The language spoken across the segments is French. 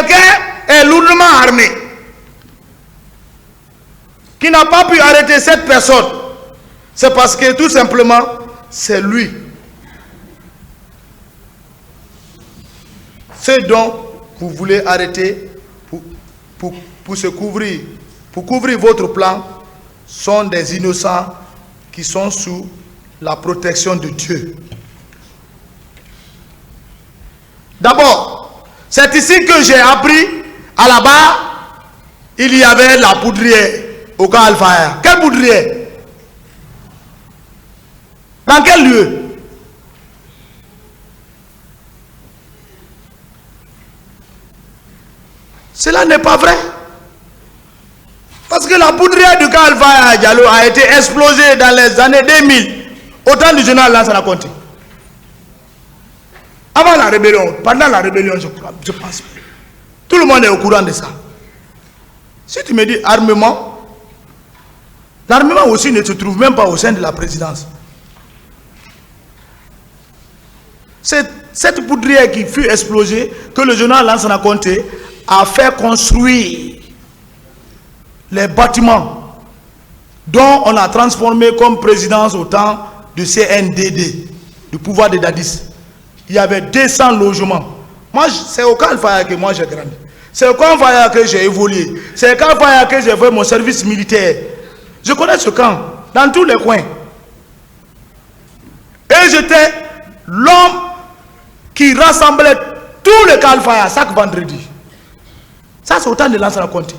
quelqu'un est lourdement armé, qui n'a pas pu arrêter cette personne, c'est parce que tout simplement, c'est lui. Ceux dont vous voulez arrêter pour se couvrir, pour couvrir votre plan, sont des innocents qui sont sous la protection de Dieu. D'abord, c'est ici que j'ai appris, à la bas, il y avait la poudrière au camp Al-Faya. Quelle poudrière? Dans quel lieu? Cela n'est pas vrai. Parce que la poudrière du camp Al-Faya à Diallo a été explosée dans les années 2000, au temps du général Lansana Conté. Avant la rébellion, pendant la rébellion, je pense. Tout le monde est au courant de ça. Si tu me dis armement, l'armement aussi ne se trouve même pas au sein de la présidence. C'est cette poudrière qui fut explosée que le général Lansana Conté a fait construire les bâtiments dont on a transformé comme présidence au temps du CNDD, du pouvoir de Dadis. Il y avait 200 logements. Moi, c'est au camp Al-Faya que moi j'ai grandi. C'est au camp Al-Faya que j'ai évolué. C'est au camp Al-Faya que j'ai fait mon service militaire. Je connais ce camp dans tous les coins. Et j'étais l'homme qui rassemblait tous les camps Al-Faya chaque vendredi. Ça, c'est au temps de Lansana Conté.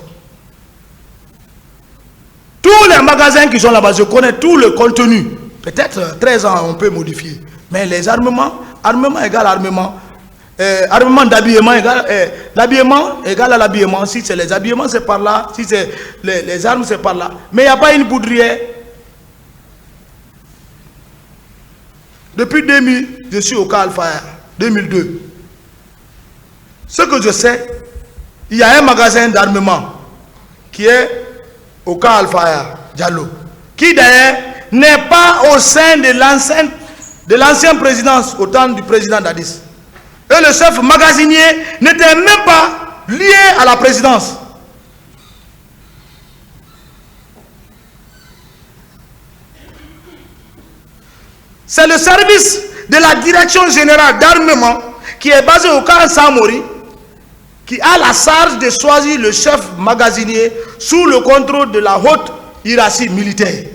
Tous les magasins qui sont là-bas, je connais tout le contenu. Peut-être 13 ans, on peut modifier. Mais les armements, armement égale armement. Armement d'habillement égale l'habillement égale à l'habillement. Si c'est les habillements, c'est par là. Si c'est les armes, c'est par là. Mais il n'y a pas une poudrière. Depuis 2000, je suis au camp Al-Faya. 2002. Ce que je sais, il y a un magasin d'armement qui est au camp Al-Faya, Diallo, qui d'ailleurs n'est pas au sein de l'ancienne présidence au temps du président Dadis. Et le chef magasinier n'était même pas lié à la présidence. C'est le service de la direction générale d'armement qui est basé au camp Samori qui a la charge de choisir le chef magasinier sous le contrôle de la haute hiérarchie militaire.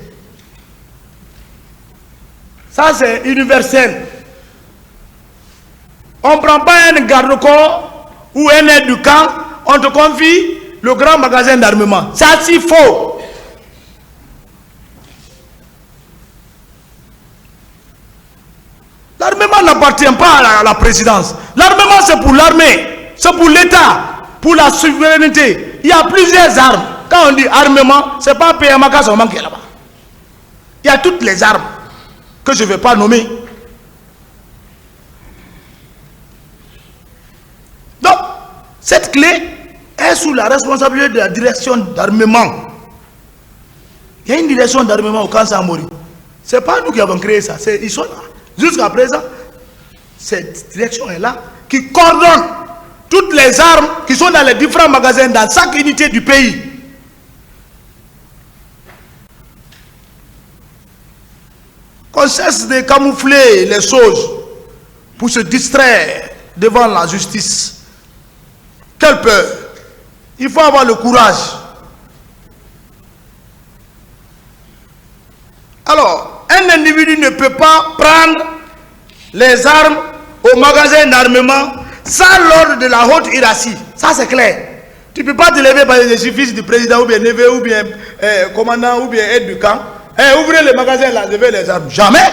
Ça, c'est universel. On ne prend pas un garde-corps ou un aide du camp, on te confie le grand magasin d'armement. Ça, c'est faux. L'armement n'appartient pas à la présidence. L'armement, c'est pour l'armée. C'est pour l'État, pour la souveraineté. Il y a plusieurs armes. Quand on dit armement, ce n'est pas PMAK seulement qui est là-bas. Il y a toutes les armes que je ne vais pas nommer. Donc, cette clé est sous la responsabilité de la direction d'armement. Il y a une direction d'armement au camp Samori. Ce n'est pas nous qui avons créé ça. Ils sont là. Jusqu'à présent, cette direction est là qui coordonne toutes les armes qui sont dans les différents magasins dans chaque unité du pays. Qu'on cesse de camoufler les choses pour se distraire devant la justice. Quelle peur! Il faut avoir le courage. Alors, un individu ne peut pas prendre les armes au magasin d'armement sans l'ordre de la haute hiérarchie. Ça, c'est clair. Tu ne peux pas te lever par les fils du président ou bien neveu ou bien commandant ou bien aide du camp. Ouvrez le magasin là, levez les armes. Jamais.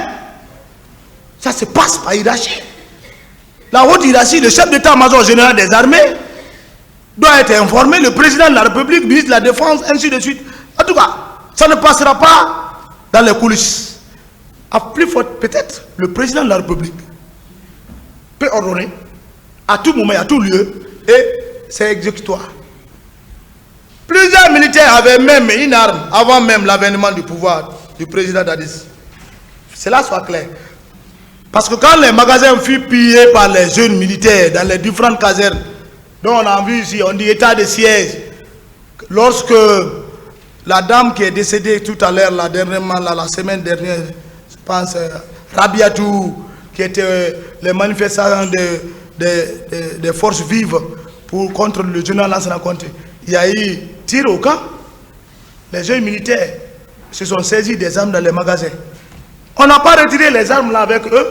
Ça se passe par hiérarchie. La haute hiérarchie, le chef d'état-major général des armées doit être informé, le président de la République, le ministre de la Défense, ainsi de suite. En tout cas, ça ne passera pas dans les coulisses. À plus forte, peut-être, le président de la République peut ordonner à tout moment, à tout lieu, et c'est exécutoire. Plusieurs militaires avaient même une arme avant même l'avènement du pouvoir du président Dadis. Cela soit clair. Parce que quand les magasins furent pillés par les jeunes militaires dans les différentes casernes Donc on a vu ici, on dit état de siège. Lorsque la dame qui est décédée tout à l'heure, dernièrement, la semaine dernière, je pense, Rabiatou, qui était les manifestants des forces vives contre le général Lansana Conté, il y a eu tir au camp. Les jeunes militaires se sont saisis des armes dans les magasins. On n'a pas retiré les armes là avec eux.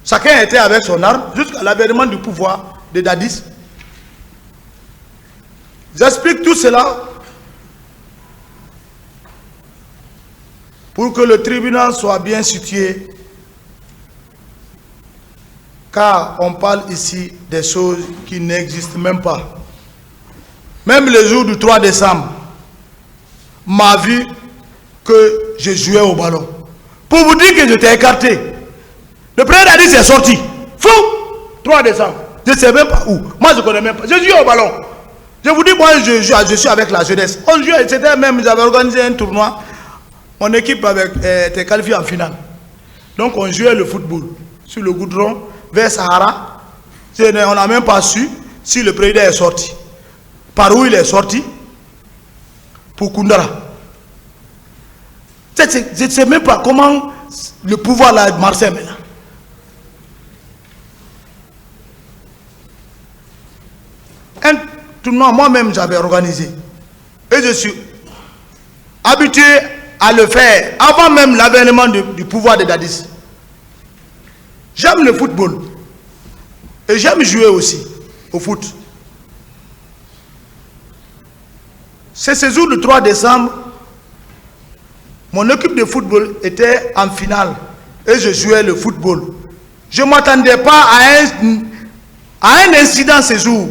Chacun était avec son arme jusqu'à l'avènement du pouvoir de Dadis. J'explique tout cela pour que le tribunal soit bien situé, car on parle ici des choses qui n'existent même pas. Même le jour du 3 décembre, m'a vu que je jouais au ballon. Pour vous dire que j'étais écarté. Le président Dadis est sorti. Fou! 3 décembre. Je ne sais même pas où. Moi, je ne connais même pas. Je joue au ballon. Je vous dis, moi, je suis avec la jeunesse. On joue, c'était même, j'avais organisé un tournoi. Mon équipe était qualifiée en finale. Donc, on jouait le football sur le goudron, vers Sahara. On n'a même pas su si le président est sorti. Par où il est sorti? Pour Koundara. Je ne sais même pas comment le pouvoir là marche maintenant. Un tournoi, moi-même, j'avais organisé. Et je suis habitué à le faire avant même l'avènement du pouvoir de Dadis. J'aime le football. Et j'aime jouer aussi au foot. C'est ce jour du 3 décembre, mon équipe de football était en finale et je jouais le football. Je ne m'attendais pas à un incident ce jour.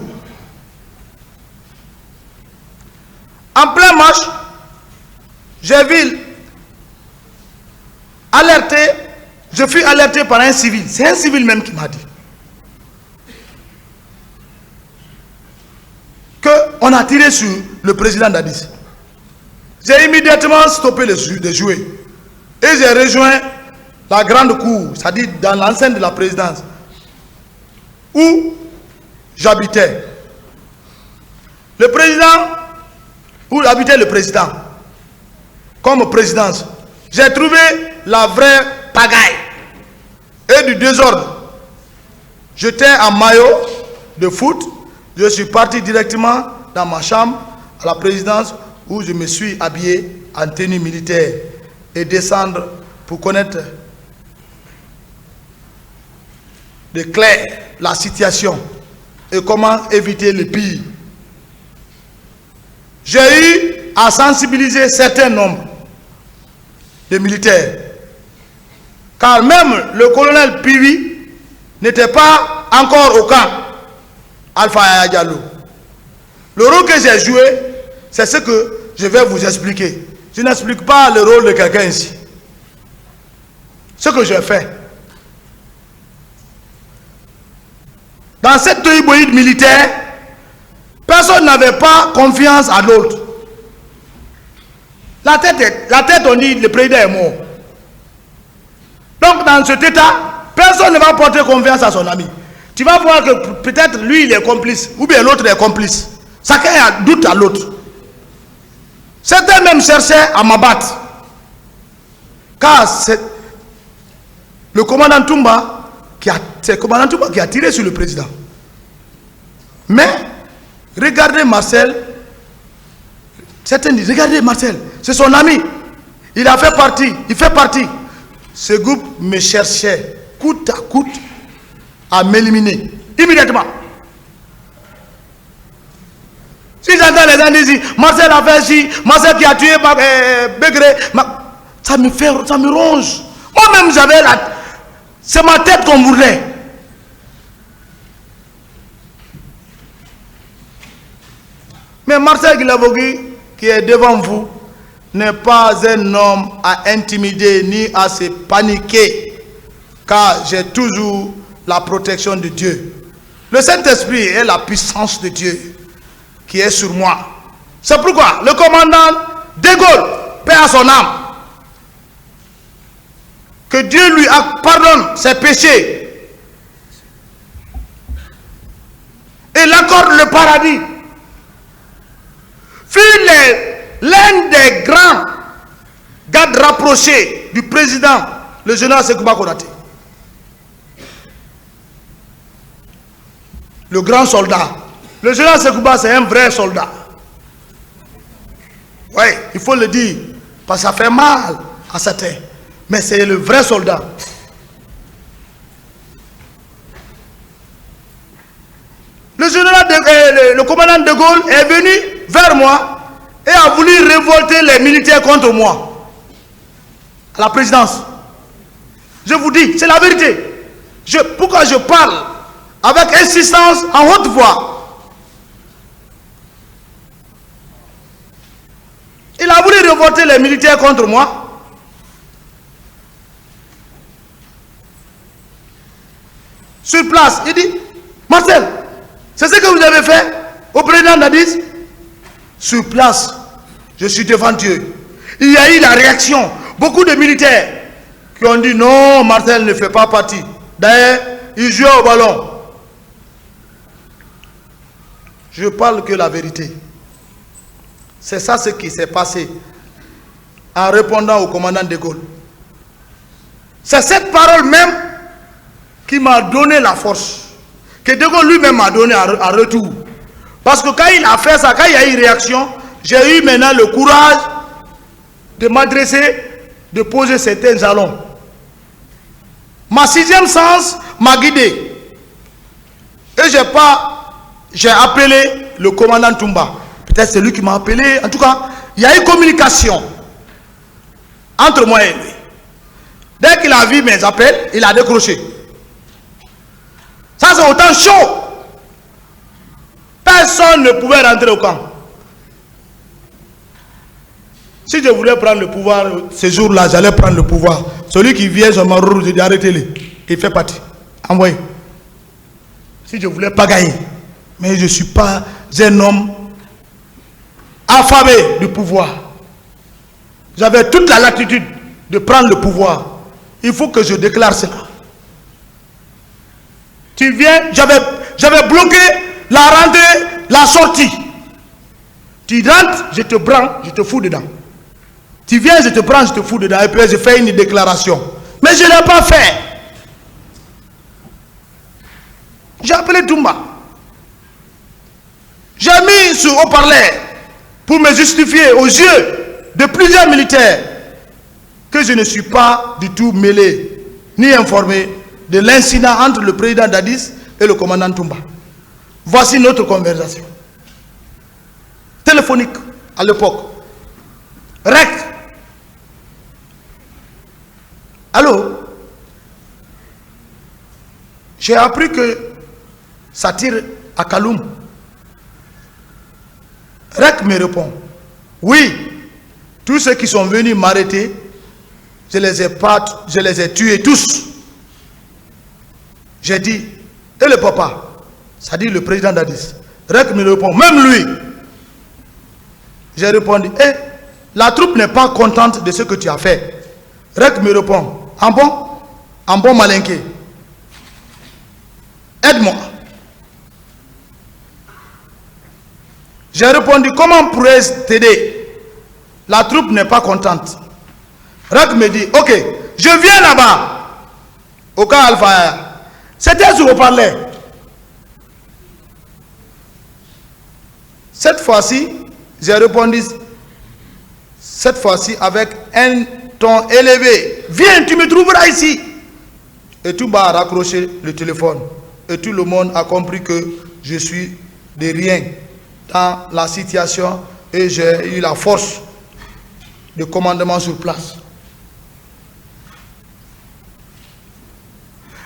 En plein match, j'ai vu je fus alerté par un civil. C'est un civil même qui m'a dit qu'on a tiré sur le président Dadis. J'ai immédiatement stoppé de jouer. Et j'ai rejoint la grande cour, c'est-à-dire dans l'enceinte de la présidence, où j'habitais. Le président, où habitait le président, comme présidence, j'ai trouvé la vraie pagaille et du désordre. J'étais en maillot de foot, je suis parti directement dans ma chambre à la présidence où je me suis habillé en tenue militaire et descendre pour connaître de clair la situation et comment éviter le pire. J'ai eu à sensibiliser certains nombres de militaires, car même le colonel Piwi n'était pas encore au camp Alpha Yaya Diallo. Le rôle que j'ai joué, c'est ce que je vais vous expliquer. Je n'explique pas le rôle de quelqu'un ici. Ce que j'ai fait. Dans cette toïboïde militaire, personne n'avait pas confiance à l'autre. La tête, on dit, le président est mort. Donc dans cet état, personne ne va porter confiance à son ami. Tu vas voir que peut-être lui il est complice, ou bien l'autre est complice. Chacun a doute à l'autre. Certains même cherchaient à m'abattre. Car c'est le commandant Toumba qui a tiré sur le président. Mais, regardez Marcel. Certains disent, regardez Marcel, c'est son ami. Il fait partie. Ce groupe me cherchait coûte à coûte à m'éliminer. Immédiatement. Si j'entends les gens dire, Marcel a fait ci, Marcel qui a tué Begré, ça me ronge. Moi-même, c'est ma tête qu'on voulait. Mais Marcel Guilavogui, qui est devant vous, n'est pas un homme à intimider ni à se paniquer, car j'ai toujours la protection de Dieu. Le Saint-Esprit est la puissance de Dieu qui est sur moi. C'est pourquoi le commandant de Gaulle, paix à son âme, que Dieu lui pardonne ses péchés et l'accorde le paradis, fut l'un des grands gardes rapprochés du président, le général Sekouba Konaté. Le grand soldat. Le général Sekouba, c'est un vrai soldat. Oui, il faut le dire, parce que ça fait mal à certains. Mais c'est le vrai soldat. Le général, le commandant de Gaulle est venu vers moi et a voulu révolter les militaires contre moi. À la présidence. Je vous dis, c'est la vérité. Pourquoi je parle avec insistance en haute voix? Il a voulu révolter les militaires contre moi. Sur place, il dit, Marcel, c'est ce que vous avez fait au président Dadis? Sur place, je suis devant Dieu. Il y a eu la réaction. Beaucoup de militaires qui ont dit non, Marcel ne fait pas partie. D'ailleurs, il joue au ballon. Je parle que la vérité. C'est ça ce qui s'est passé en répondant au commandant de Gaulle. C'est cette parole même qui m'a donné la force. Que de Gaulle lui-même m'a donné en retour. Parce que quand il a fait ça, quand il y a eu réaction, j'ai eu maintenant le courage de m'adresser, de poser certains jalons. Ma sixième sens m'a guidé. Et j'ai appelé le commandant Toumba. Peut-être c'est lui qui m'a appelé. En tout cas, il y a eu communication entre moi et lui. Dès qu'il a vu mes appels, il a décroché. Ça, c'est autant chaud. Personne ne pouvait rentrer au camp. Si je voulais prendre le pouvoir, ce jour-là, j'allais prendre le pouvoir. Celui qui vient, je m'en roule, j'ai dit arrêtez-le. Il fait partie. Envoyez. Si je ne voulais pas gagner. Mais je ne suis pas un homme affamé du pouvoir. J'avais toute la latitude de prendre le pouvoir. Il faut que je déclare cela. Tu viens, j'avais bloqué la rentrée, la sortie. Tu rentres, je te prends, je te fous dedans. Tu viens, je te prends, je te fous dedans. Et puis je fais une déclaration. Mais je ne l'ai pas fait. J'ai appelé Toumba. J'ai mis sur haut-parleur pour me justifier aux yeux de plusieurs militaires que je ne suis pas du tout mêlé ni informé de l'incident entre le président Dadis et le commandant Toumba. Voici notre conversation. Téléphonique à l'époque. REC. Allô? J'ai appris que ça tire à Kaloum. REC me répond. Oui, tous ceux qui sont venus m'arrêter, je les ai tués tous. J'ai dit, et le papa? Ça dit le président Dadis. REC me répond, même lui. J'ai répondu, la troupe n'est pas contente de ce que tu as fait. REC me répond, en bon malinqué. Aide-moi. J'ai répondu, comment pourrais-je t'aider? La troupe n'est pas contente. REC me dit, ok, je viens là-bas. Au camp Alpha. C'était sur haut-parleur. Cette fois-ci, j'ai répondu, cette fois-ci avec un ton élevé. Viens, tu me trouveras ici. Et Toumba a raccroché le téléphone. Et tout le monde a compris que je suis de rien dans la situation et j'ai eu la force de commandement sur place.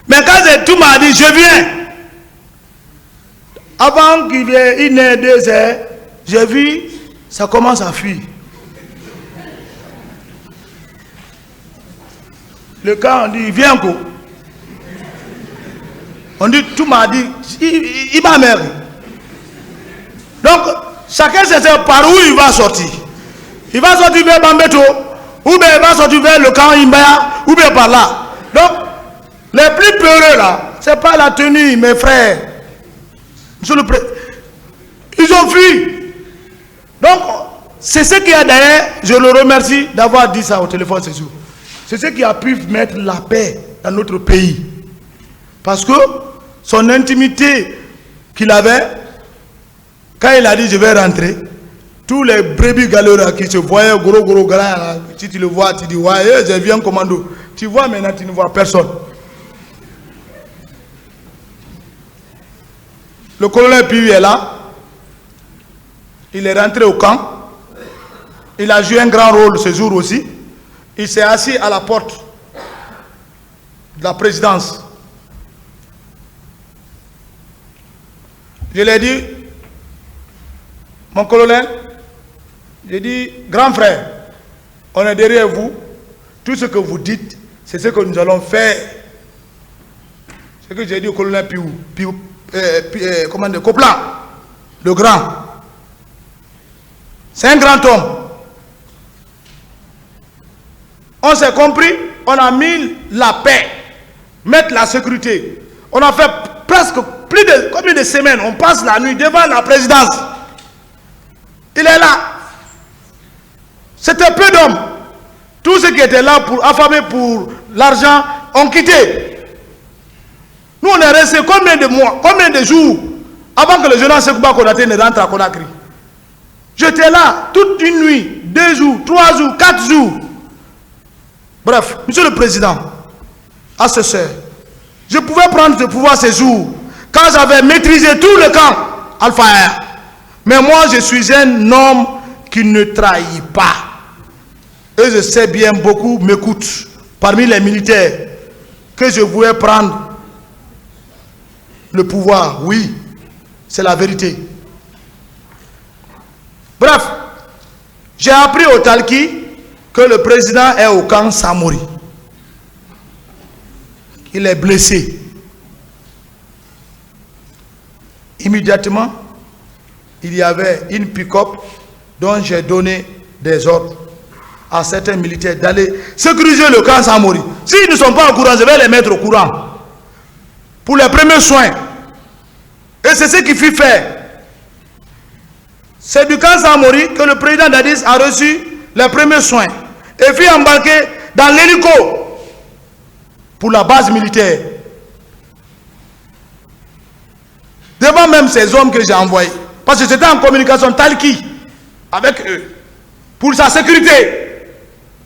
Mais quand Toumba a dit, je viens, avant qu'il vienne 1 heure, 2 heures, j'ai vu, ça commence à fuir. Le camp, on dit, viens quoi. On dit, tout m'a dit, il m'a mère. Donc, chacun sait par où il va sortir. Il va sortir vers Bambeto, ou bien il va sortir vers le camp Imbaya, ou bien par là. Donc, les plus peureux là, ce n'est pas la tenue, mes frères. Monsieur le Président, ils ont fui. Donc, c'est ce qui a d'ailleurs, je le remercie d'avoir dit ça au téléphone ce jour. C'est ce qui a pu mettre la paix dans notre pays. Parce que son intimité qu'il avait, quand il a dit je vais rentrer, tous les brebis galères qui se voyaient, gros gars, si tu le vois, tu dis ouais, je viens commando. Tu vois maintenant, tu ne vois personne. Le colonel Piu est là. Il est rentré au camp. Il a joué un grand rôle ce jour aussi. Il s'est assis à la porte de la présidence. Je lui ai dit, mon colonel, j'ai dit, grand frère, on est derrière vous. Tout ce que vous dites, c'est ce que nous allons faire. Ce que j'ai dit au colonel Coplan, le grand. C'est un grand homme. On s'est compris, on a mis la paix, mettre la sécurité. On a fait presque plus de combien de semaines, on passe la nuit devant la présidence. Il est là. C'était peu d'hommes. Tous ceux qui étaient là pour affamer pour l'argent ont quitté. Nous on est restés combien de mois, combien de jours avant que le général Sekouba Konaté ne rentre à Conakry. J'étais là toute une nuit, 2 jours, 3 jours, 4 jours. Bref, monsieur le président, à ce soir, je pouvais prendre ce pouvoir ces jours quand j'avais maîtrisé tout le camp Alpha Air. Mais moi, je suis un homme qui ne trahit pas. Et je sais bien, beaucoup m'écoutent parmi les militaires que je voulais prendre le pouvoir. Oui, c'est la vérité. Bref, j'ai appris au Talki que le président est au camp Samori. Il est blessé. Immédiatement, il y avait une pick-up dont j'ai donné des ordres à certains militaires d'aller sécuriser le camp Samori. S'ils ne sont pas au courant, je vais les mettre au courant pour les premiers soins. Et c'est ce qu'il fit faire. C'est du camp Samori que le président Dadis a reçu les premiers soins et fut embarqué dans l'hélico pour la base militaire. Devant même ces hommes que j'ai envoyés, parce que c'était en communication Talki avec eux pour sa sécurité.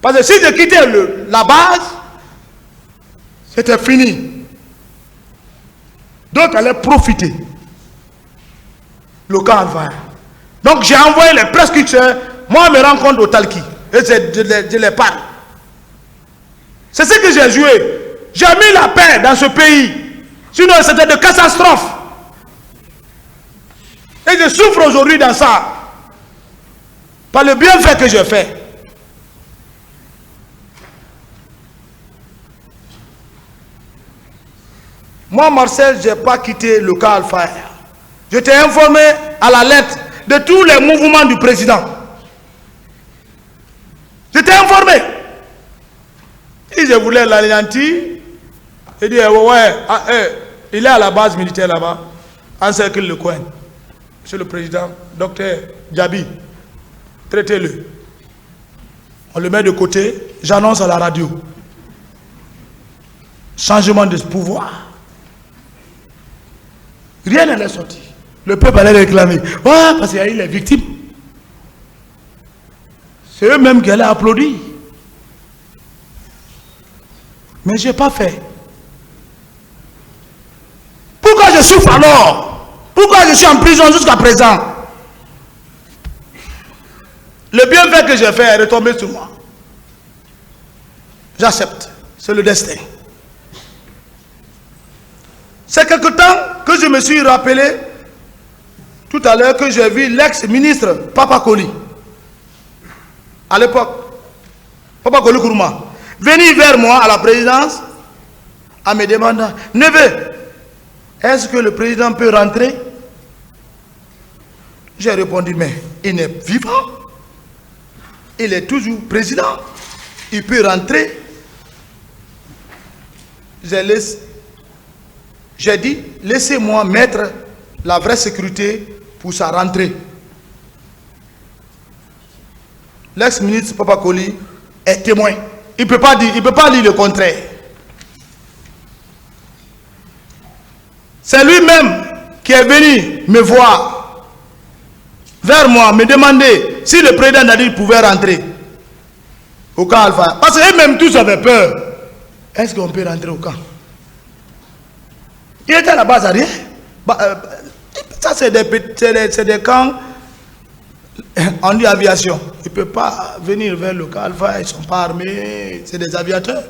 Parce que si je quittais la base, c'était fini. D'autres allaient profiter. Le camp Alpha. Donc j'ai envoyé les prescripteurs. Moi, je me rends compte au Talki. Et je les parle. C'est ce que j'ai joué. J'ai mis la paix dans ce pays. Sinon, c'était de catastrophe. Et je souffre aujourd'hui dans ça. Par le bienfait que je fais. Moi, Marcel, je n'ai pas quitté le camp Alpha. Je t'ai informé à la lettre de tous les mouvements du président. Je t'ai informé. Et je voulais l'anéantir. Il dit, ouais, il est à la base militaire là-bas. Encercle le coin. Monsieur le président, docteur Djabi, traitez-le. On le met de côté. J'annonce à la radio. Changement de pouvoir. Rien n'est sorti. Le peuple allait réclamer. Ouais, parce qu'il y a eu les victimes. C'est eux-mêmes qui allaient applaudir. Mais je n'ai pas fait. Pourquoi je souffre alors? Pourquoi je suis en prison jusqu'à présent? Le bienfait que j'ai fait est retombé sur moi. J'accepte. C'est le destin. C'est quelque temps que je me suis rappelé tout à l'heure que j'ai vu l'ex-ministre Papa Koli. À l'époque, Papa Koli Kourouma, venir vers moi à la présidence en me demandant, neveu, est-ce que le président peut rentrer? J'ai répondu, mais il est vivant. Il est toujours président. Il peut rentrer. J'ai dit, laissez-moi mettre la vraie sécurité pour sa rentrée. L'ex-ministre Papa Koli est témoin. Il ne peut pas dire le contraire. C'est lui-même qui est venu me voir, vers moi, me demander si le président Nadir pouvait rentrer au camp Alpha. Parce qu'eux-mêmes tous avaient peur. Est-ce qu'on peut rentrer au camp? Il était à la base arrière. Ça, c'est des camps, on dit aviation. Il ne peut pas venir vers le camp Alpha, ils ne sont pas armés, c'est des aviateurs.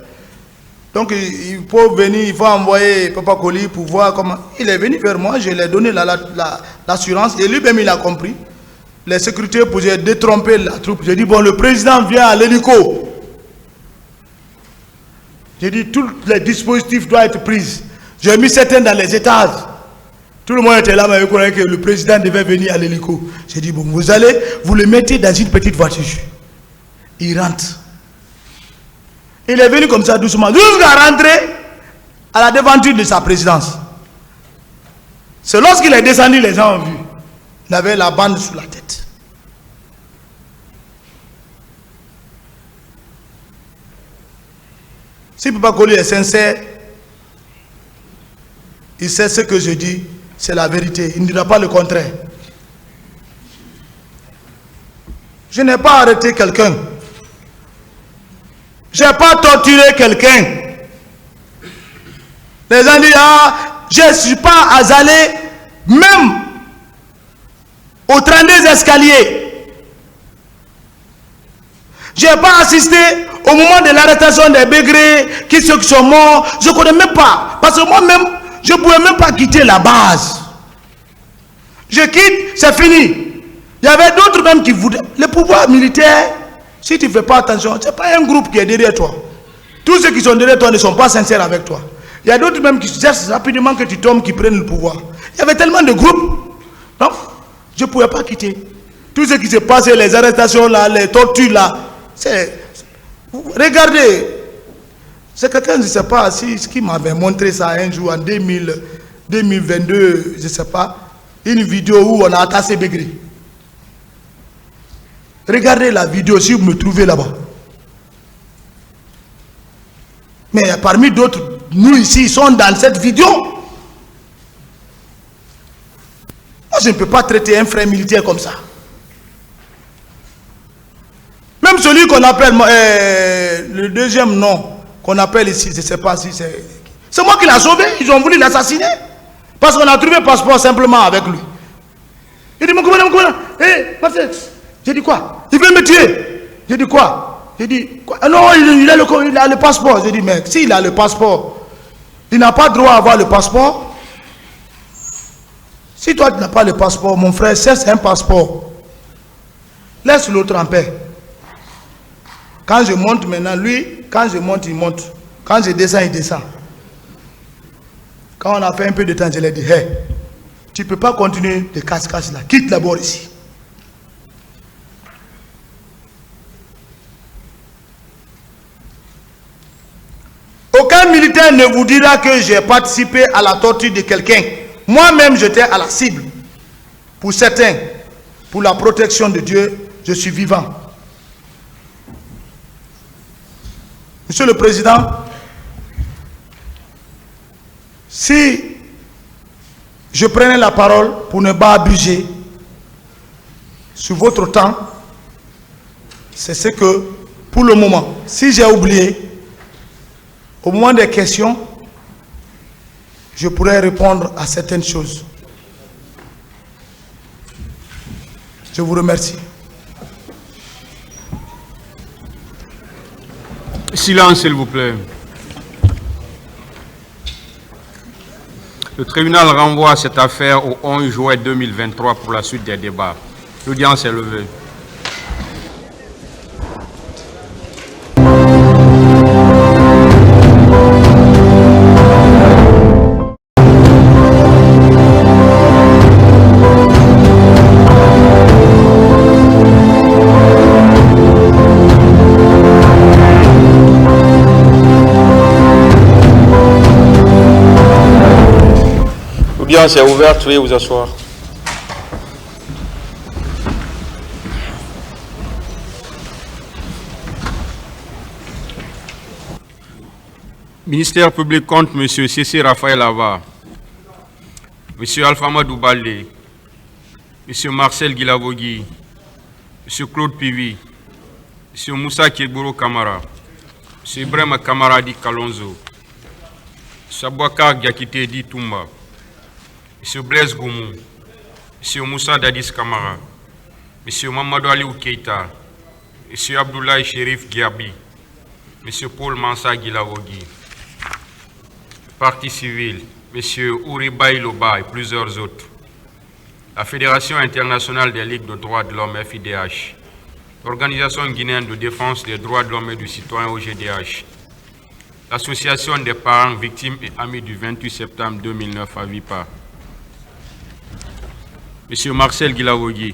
Donc il faut venir, il faut envoyer Papa Koli pour voir comment. Il est venu vers moi, je lui ai donné l'assurance et lui-même il a compris. Les sécurités pour détromper la troupe. J'ai dit, bon, le président vient à l'hélico. J'ai dit, tous les dispositifs doivent être pris. J'ai mis certains dans les étages. Tout le monde était là, mais il croyait que le président devait venir à l'hélico. J'ai dit, bon, vous le mettez dans une petite voiture. Il rentre. Il est venu comme ça doucement, jusqu'à rentrer à la devanture de sa présidence. C'est lorsqu'il est descendu, les gens ont vu. Il avait la bande sous la tête. Si Papa Koli est sincère, il sait ce que je dis, c'est la vérité. Il ne dira pas le contraire. Je n'ai pas arrêté quelqu'un. Je n'ai pas torturé quelqu'un. Les gens disent, ah, je ne suis pas allé même au train des escaliers. Je n'ai pas assisté au moment de l'arrestation des Bégrés, qui sont morts. Je ne connais même pas. Parce que moi-même, je ne pouvais même pas quitter la base. Je quitte, c'est fini. Il y avait d'autres même qui voulaient. Le pouvoir militaire, si tu ne fais pas attention, ce n'est pas un groupe qui est derrière toi. Tous ceux qui sont derrière toi ne sont pas sincères avec toi. Il y a d'autres même qui cherchent rapidement que tu tombes, qui prennent le pouvoir. Il y avait tellement de groupes. Donc, je ne pouvais pas quitter. Tout ce qui s'est passé, les arrestations là, les tortures là, regardez. C'est quelqu'un, je ne sais pas, qui m'avait montré ça un jour en 2022, je ne sais pas, une vidéo où on a attaché Bégré. Regardez la vidéo si vous me trouvez là-bas. Mais parmi d'autres, nous ici, ils sont dans cette vidéo. Moi, je ne peux pas traiter un frère militaire comme ça. Même celui qu'on appelle, le deuxième nom qu'on appelle ici, je ne sais pas si c'est... C'est moi qui l'ai sauvé, ils ont voulu l'assassiner. Parce qu'on a trouvé le passeport simplement avec lui. Il dit, mon commandant, hé, Marcel. J'ai dit quoi? Il veut me tuer. J'ai dit quoi? J'ai dit quoi? Non, il a le passeport. J'ai dit, mec, s'il a le passeport, il n'a pas droit à avoir le passeport. Si toi tu n'as pas le passeport, mon frère, c'est un passeport. Laisse l'autre en paix. Quand je monte maintenant, lui, quand je monte, il monte. Quand je descends, il descend. Quand on a fait un peu de temps, je lui ai dit, hé, tu ne peux pas continuer de casse-casse là. Quitte d'abord ici. Aucun militaire ne vous dira que j'ai participé à la torture de quelqu'un. Moi-même, j'étais à la cible. Pour certains, pour la protection de Dieu, je suis vivant. Monsieur le Président, si je prenais la parole pour ne pas abuser sur votre temps, c'est ce que, pour le moment, si j'ai oublié, au moment des questions, je pourrais répondre à certaines choses. Je vous remercie. Silence, s'il vous plaît. Le tribunal renvoie cette affaire au 11 juin 2023 pour la suite des débats. L'audience est levée. L'audience est ouverte, veuillez vous asseoir. Ministère public compte M. C.C. Raphaël Ava, M. Alphamadou Baldé, M. Marcel Guilavogui, M. Claude Pivi, M. Moussa Kiegboro Kamara, M. Ibrahim Kamaradi Kalonzo, M. Abouakar Diakité Di Toumba, M. Blaise Goumou, M. Moussa Dadis Kamara, M. Mamadou Aliou Keita, M. Abdoulaye Chérif Giabi, M. Paul Mansa Guilavogui, Parti civil, M. Ouribaï Loba et plusieurs autres, la Fédération internationale des ligues de droits de l'homme FIDH, l'Organisation guinéenne de défense des droits de l'homme et du citoyen OGDH, l'Association des parents victimes et amis du 28 septembre 2009 à VIPA, M. Marcel Guilavogui,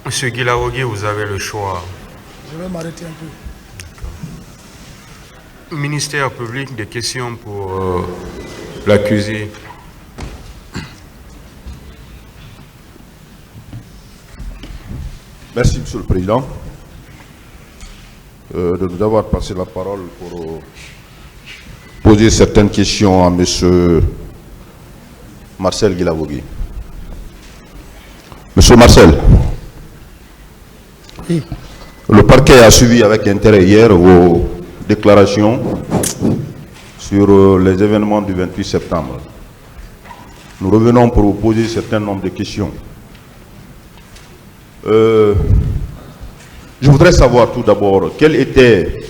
Monsieur Guilavogui, vous avez le choix. Je vais m'arrêter un peu. Ministère public, des questions pour l'accusé. Merci, Monsieur le Président, de nous avoir passé la parole pour poser certaines questions à Monsieur Marcel Guilavogui. Monsieur Marcel, Oui. le parquet a suivi avec intérêt hier vos déclarations sur les événements du 28 septembre. Nous revenons pour vous poser un certain nombre de questions. Je voudrais savoir tout d'abord quelles étaient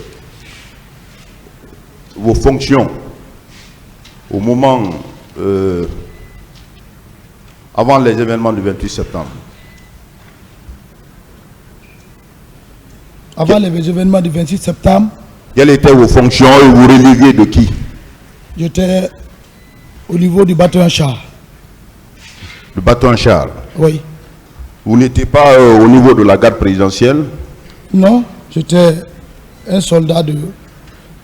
vos fonctions au moment avant les événements du 28 septembre. Avant les événements du 26 septembre, Quelles étaient vos fonctions et vous releviez de qui? j'étais au niveau du bâton char. Le bâton Charles. Oui. Vous n'étiez pas au niveau de la garde présidentielle? Non, j'étais un soldat de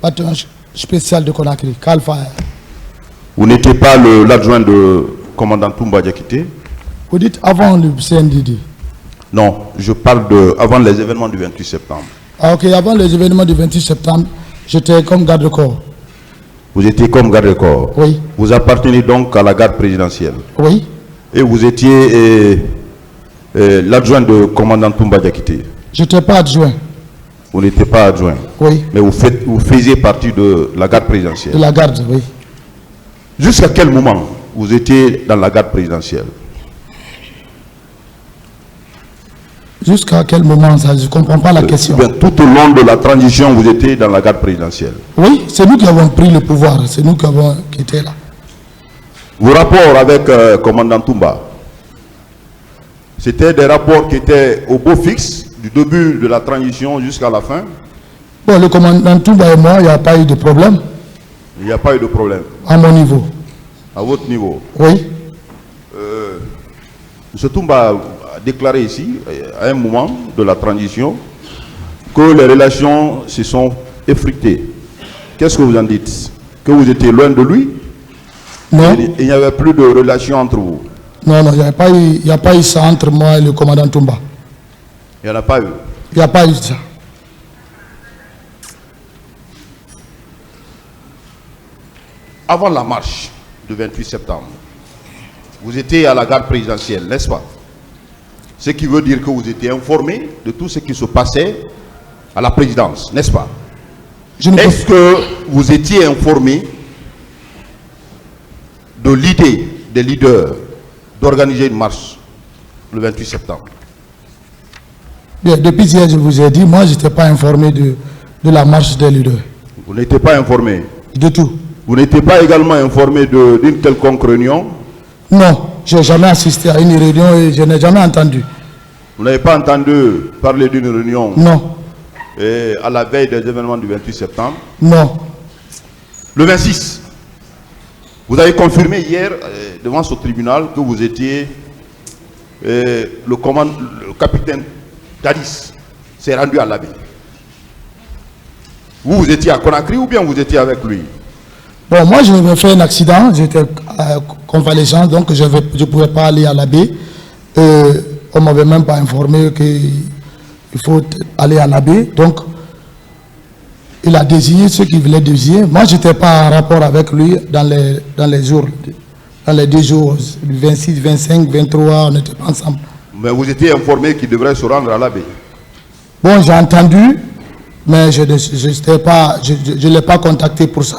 bâton spécial de Conakry, Kalfa. Vous n'étiez pas l'adjoint de commandant Toumba Diakité? Vous dites avant le CNDD. Non, je parle de avant les événements du 28 septembre. Ah, ok, avant les événements du 28 septembre, j'étais comme garde-corps. Vous étiez comme garde-corps? Oui. Vous appartenez donc à la garde présidentielle? Oui. Et vous étiez l'adjoint de commandant Toumba Diakité? Je n'étais pas adjoint. Vous n'étiez pas adjoint? Oui. Mais vous faisiez partie de la garde présidentielle? De la garde, oui. Jusqu'à quel moment vous étiez dans la garde présidentielle? Jusqu'à quel moment ça? Je ne comprends pas la question. Bien, tout au long de la transition, vous étiez dans la garde présidentielle? Oui, c'est nous qui avons pris le pouvoir. C'est nous qui étions là. Vos rapports avec commandant Toumba, c'était des rapports qui étaient au beau fixe, du début de la transition jusqu'à la fin? Bon, le commandant Toumba et moi, il n'y a pas eu de problème. Il n'y a pas eu de problème? À mon niveau. À votre niveau? Oui. M. Toumba a déclaré ici, à un moment de la transition, que les relations se sont effritées. Qu'est-ce que vous en dites? Que vous étiez loin de lui? Non. Il n'y avait plus de relations entre vous? Non, non, il n'y a pas eu ça entre moi et le commandant Toumba. Il n'y en a pas eu? Il n'y a pas eu ça. Avant la marche du 28 septembre, vous étiez à la garde présidentielle, n'est-ce pas? Ce qui veut dire que vous étiez informé de tout ce qui se passait à la présidence, n'est-ce pas? Est-ce que vous étiez informé de l'idée des leaders d'organiser une marche le 28 septembre? Bien, depuis hier, je vous ai dit, moi, je n'étais pas informé de la marche des leaders. Vous n'étiez pas informé? Du tout. Vous n'étiez pas également informé d'une quelconque réunion? Non, je n'ai jamais assisté à une réunion et je n'ai jamais entendu. Vous n'avez pas entendu parler d'une réunion? Non. à la veille des événements du 28 septembre? Non. Le 26, vous avez confirmé hier devant ce tribunal que vous étiez le capitaine Dadis s'est rendu à l'Abbé. Vous étiez à Conakry ou bien vous étiez avec lui? Bon, moi, je me fait un accident, j'étais convalescent, donc je ne pouvais pas aller à l'Abbé. On ne m'avait même pas informé qu'il faut aller à l'Abbé. Donc, il a désigné ceux qu'il voulait désigner. Moi, je n'étais pas en rapport avec lui dans les jours, dans les 2 jours, 26, 25, 23, on n'était pas ensemble. Mais vous étiez informé qu'il devrait se rendre à l'Abbé? Bon, j'ai entendu, mais je ne l'ai pas contacté pour ça.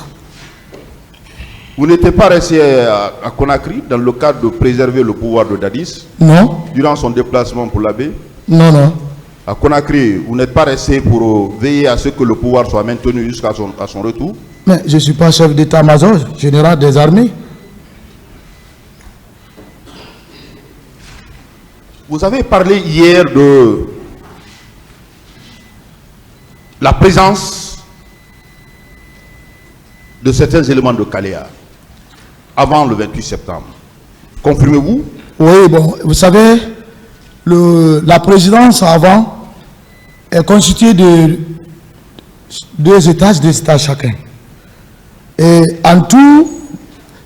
Vous n'étiez pas resté à Conakry dans le cadre de préserver le pouvoir de Dadis? Non. Durant son déplacement pour l'Abbé? Non, non. À Conakry, vous n'êtes pas resté pour veiller à ce que le pouvoir soit maintenu jusqu'à son retour? Mais je ne suis pas chef d'état-major, général des armées. Vous avez parlé hier de la présence de certains éléments de Kalea avant le 28 septembre. Confirmez-vous? Oui, bon, vous savez, la présidence avant est constituée de 2 étages, 2 étages chacun. Et en tout,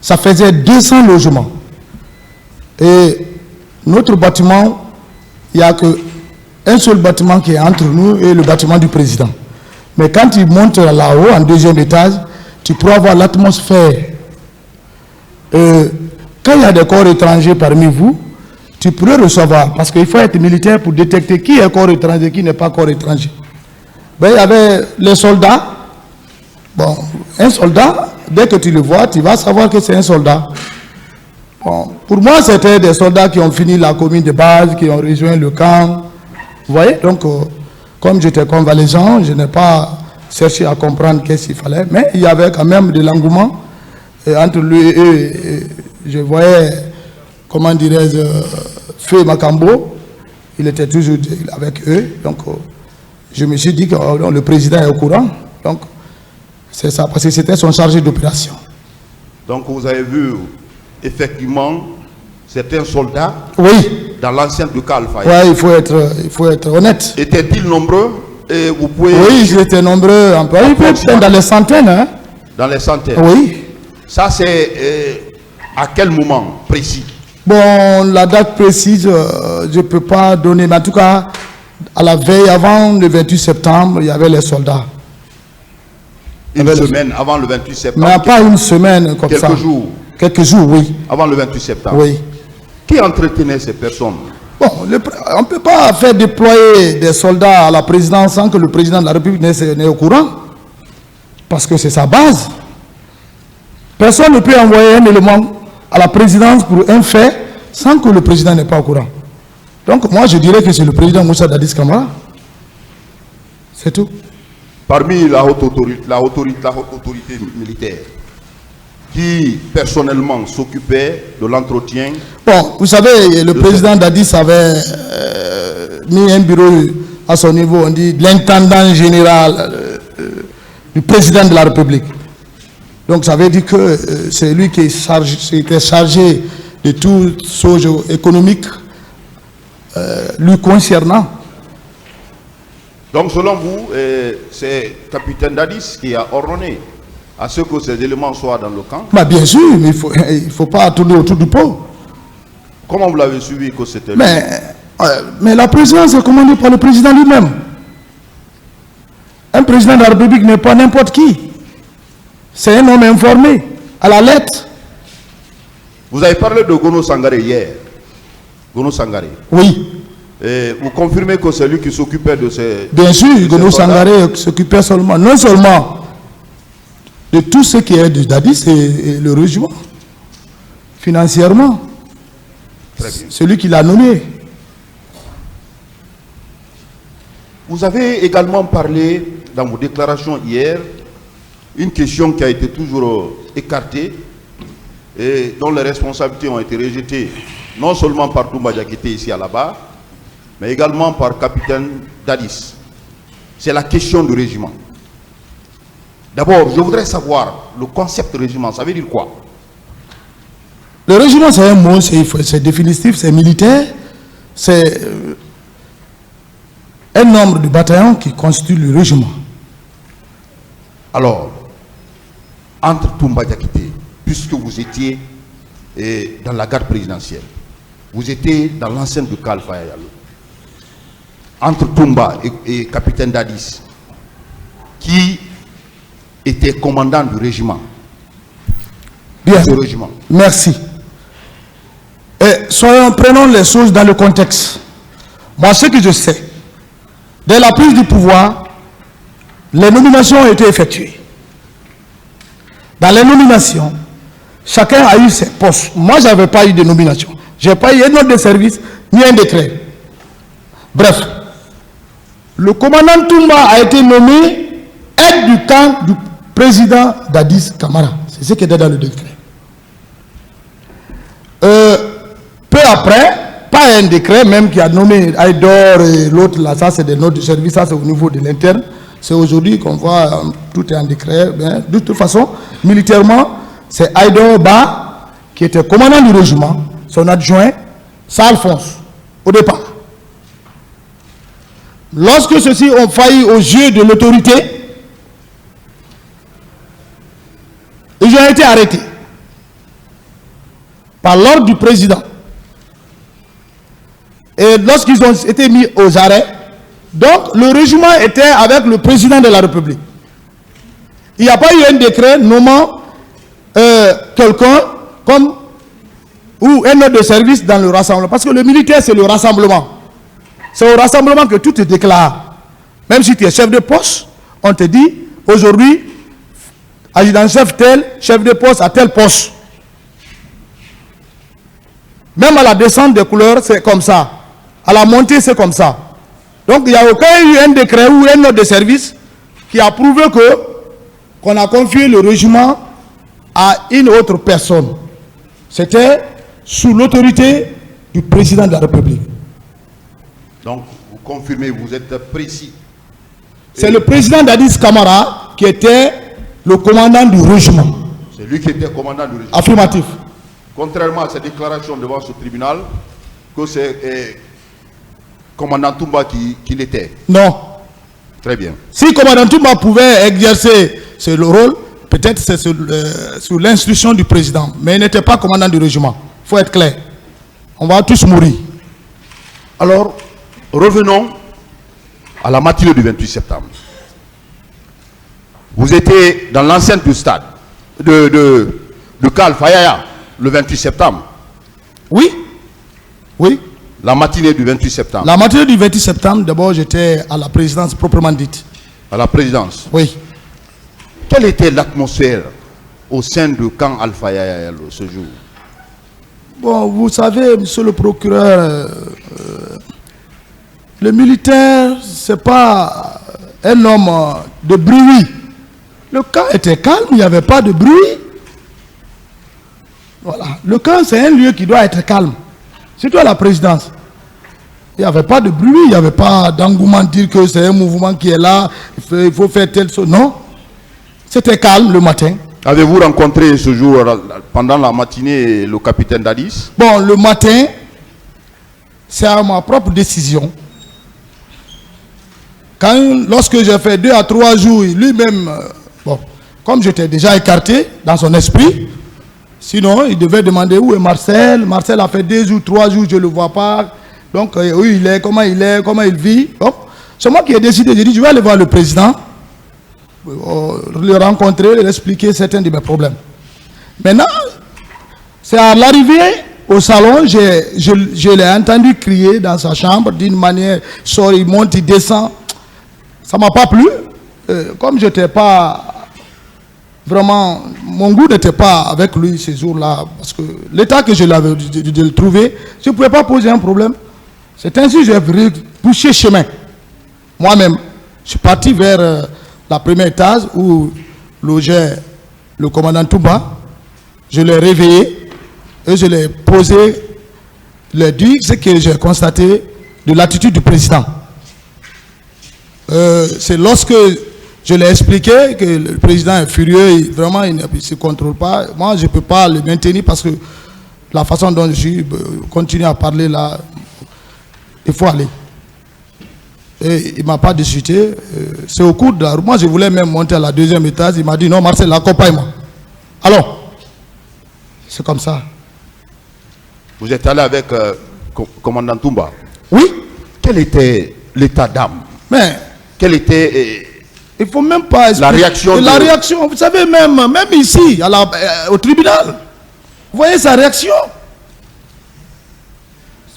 ça faisait 200 logements. Et notre bâtiment, il n'y a qu'un seul bâtiment qui est entre nous et le bâtiment du président. Mais quand tu montes là-haut, en 2e étage, tu pourras voir l'atmosphère. Quand il y a des corps étrangers parmi vous, tu pourrais recevoir, parce qu'il faut être militaire pour détecter qui est corps étranger, qui n'est pas corps étranger. Ben, il y avait les soldats. Bon, un soldat, dès que tu le vois, tu vas savoir que c'est un soldat. Bon, pour moi, c'était des soldats qui ont fini la commune de base, qui ont rejoint le camp. Vous voyez, donc, comme j'étais convalescent, je n'ai pas cherché à comprendre qu'est-ce qu'il fallait, mais il y avait quand même de l'engouement entre lui et eux. Je voyais, comment dirais-je, Feu Makambo, il était toujours avec eux, donc je me suis dit que le président est au courant, donc c'est ça, parce que c'était son chargé d'opération. Donc vous avez vu effectivement certains soldats, oui, dans l'enceinte de Kalfa. Oui, il faut être honnête. Étaient-ils nombreux? Et vous pouvez... Oui, ils étaient nombreux, un peu dans les centaines. Hein? Dans les centaines? Oui. Ça, c'est à quel moment précis? Bon, la date précise, je ne peux pas donner, mais en tout cas, à la veille avant le 28 septembre, il y avait les soldats. Une semaine avant le 28 septembre? Mais pas une semaine comme ça. Quelques jours? Quelques jours, oui. Avant le 28 septembre? Oui. Qui entretenait ces personnes? Bon, on ne peut pas faire déployer des soldats à la présidence sans que le président de la République n'est au courant. Parce que c'est sa base. Personne ne peut envoyer un élément à la présidence pour un fait sans que le président n'est pas au courant. Donc moi je dirais que c'est le président Moussa Dadis Camara. C'est tout. Parmi la haute autorité militaire, qui personnellement s'occupait de l'entretien? Bon, vous savez, le président Dadis avait mis un bureau à son niveau, on dit l'intendant général du président de la République. Donc ça veut dire que c'est lui qui était chargé de toutes choses économiques lui concernant. Donc selon vous, c'est capitaine Dadis qui a ordonné à ce que ces éléments soient dans le camp? Bah bien sûr, mais il ne faut pas tourner autour du pot. Comment vous l'avez suivi que c'était? Mais la présidence est commandée par le président lui-même. Un président de la République n'est pas n'importe qui. C'est un homme informé, à la lettre. Vous avez parlé de Gono Sangaré hier. Gono Sangaré. Oui. Et vous confirmez que c'est lui qui s'occupait de ces... Bien sûr, Gono Sangaré s'occupait seulement, non seulement de tout ce qui est de Dadis et le régiment, financièrement. Très bien. Celui qui l'a nommé. Vous avez également parlé dans vos déclarations hier, une question qui a été toujours écartée et dont les responsabilités ont été rejetées, non seulement par Toumba Diakité ici à la barre, mais également par capitaine Dadis. c'est la question du régiment. D'abord, je voudrais savoir le concept de régiment, ça veut dire quoi? Le régiment, c'est un mot, c'est définitif, c'est militaire, c'est un nombre de bataillons qui constitue le régiment. Alors, entre Toumba Diakité, puisque vous étiez dans la garde présidentielle, vous étiez dans l'enceinte de Alpha Yaya Yallo, entre Toumba et capitaine Dadis, qui était commandant du régiment. Bien, du régiment. Merci. Et prenons les choses dans le contexte. Moi, ce que je sais, dès la prise du pouvoir, les nominations ont été effectuées. Dans les nominations, chacun a eu ses postes. Moi, je n'avais pas eu de nomination. Je n'ai pas eu un ordre de service, ni un décret. Bref, le commandant Toumba a été nommé aide du camp du président Dadis Camara. C'est ce qui était dans le décret. Peu après, pas un décret même qui a nommé Aïdor et l'autre là, ça c'est des notes de service, ça c'est au niveau de l'interne. C'est aujourd'hui qu'on voit, tout est en décret. Ben, de toute façon, militairement, c'est Aïdor Ba qui était commandant du régiment, son adjoint, c'est Alphonse, au départ. Lorsque ceux-ci ont failli aux yeux de l'autorité, ils ont été arrêtés par l'ordre du président. Et lorsqu'ils ont été mis aux arrêts, donc le régiment était avec le président de la République. Il n'y a pas eu un décret nommant quelqu'un comme ou un ordre de service dans le rassemblement. Parce que le militaire, c'est le rassemblement. C'est au rassemblement que tout te déclare. Même si tu es chef de poste, on te dit aujourd'hui, adjudant-chef tel, chef de poste à tel poste. Même à la descente des couleurs, c'est comme ça. À la montée, c'est comme ça. Donc, il n'y a aucun eu un décret ou un ordre de service qui a prouvé qu'on a confié le régiment à une autre personne. C'était sous l'autorité du président de la République. Donc, vous confirmez, vous êtes précis. C'est le président Dadis Camara qui était le commandant du régiment. C'est lui qui était commandant du régiment. Affirmatif. Contrairement à sa déclaration devant ce tribunal, que c'est commandant Toumba qui l'était. Non. Très bien. Si commandant Toumba pouvait exercer ce rôle, peut-être c'est sous l'instruction du président. Mais il n'était pas commandant du régiment. Il faut être clair. On va tous mourir. Alors, revenons à la matinée du 28 septembre. Vous étiez dans l'enceinte du stade de Alpha Yaya le 28 septembre. Oui. Oui. La matinée du 28 septembre. La matinée du 28 septembre, d'abord j'étais à la présidence proprement dite. À la présidence. Oui. Quelle était l'atmosphère au sein du camp Alpha Yaya Yallo ce jour? Bon, vous savez, monsieur le procureur, le militaire, c'est pas un homme de bruit. Le camp était calme, il n'y avait pas de bruit. Voilà. Le camp, c'est un lieu qui doit être calme. Surtout à la présidence. Il n'y avait pas de bruit, il n'y avait pas d'engouement de dire que c'est un mouvement qui est là, il faut faire telle chose. Non. C'était calme le matin. Avez-vous rencontré ce jour, pendant la matinée, le capitaine Dadis? Bon, le matin, c'est à ma propre décision. Lorsque j'ai fait 2 à 3 jours, lui-même, bon, comme j'étais déjà écarté dans son esprit, sinon il devait demander où est Marcel. Marcel a fait 2 ou 3 jours, je ne le vois pas. Donc, où il est, comment il vit. C'est moi qui ai décidé, j'ai dit, je vais aller voir le président, le rencontrer, lui expliquer certains de mes problèmes. Maintenant, c'est à l'arrivée au salon, je l'ai entendu crier dans sa chambre d'une manière, il monte, il descend. Ça ne m'a pas plu. Comme je n'étais pas vraiment, mon goût n'était pas avec lui ces jours-là, parce que l'état que je l'avais de le trouver, je ne pouvais pas poser un problème. C'est ainsi que j'ai bouché chemin. Moi-même, je suis parti vers la première étage où logeait le commandant Toumba. Je l'ai réveillé et je l'ai posé, le dit ce que j'ai constaté de l'attitude du président. C'est lorsque je l'ai expliqué que le président est furieux, vraiment il ne se contrôle pas. Moi, je ne peux pas le maintenir parce que la façon dont je continue à parler là, il faut aller. Et il ne m'a pas discuté. C'est au cours de la route. Moi, je voulais même monter à la 2e étage. Il m'a dit non, Marcel, accompagne-moi. Alors, c'est comme ça. Vous êtes allé avec commandant Toumba. Oui. Quel était l'état d'âme? Mais quelle était il ne faut même pas expliquer. La réaction. La réaction, vous savez, même ici, au tribunal, vous voyez sa réaction.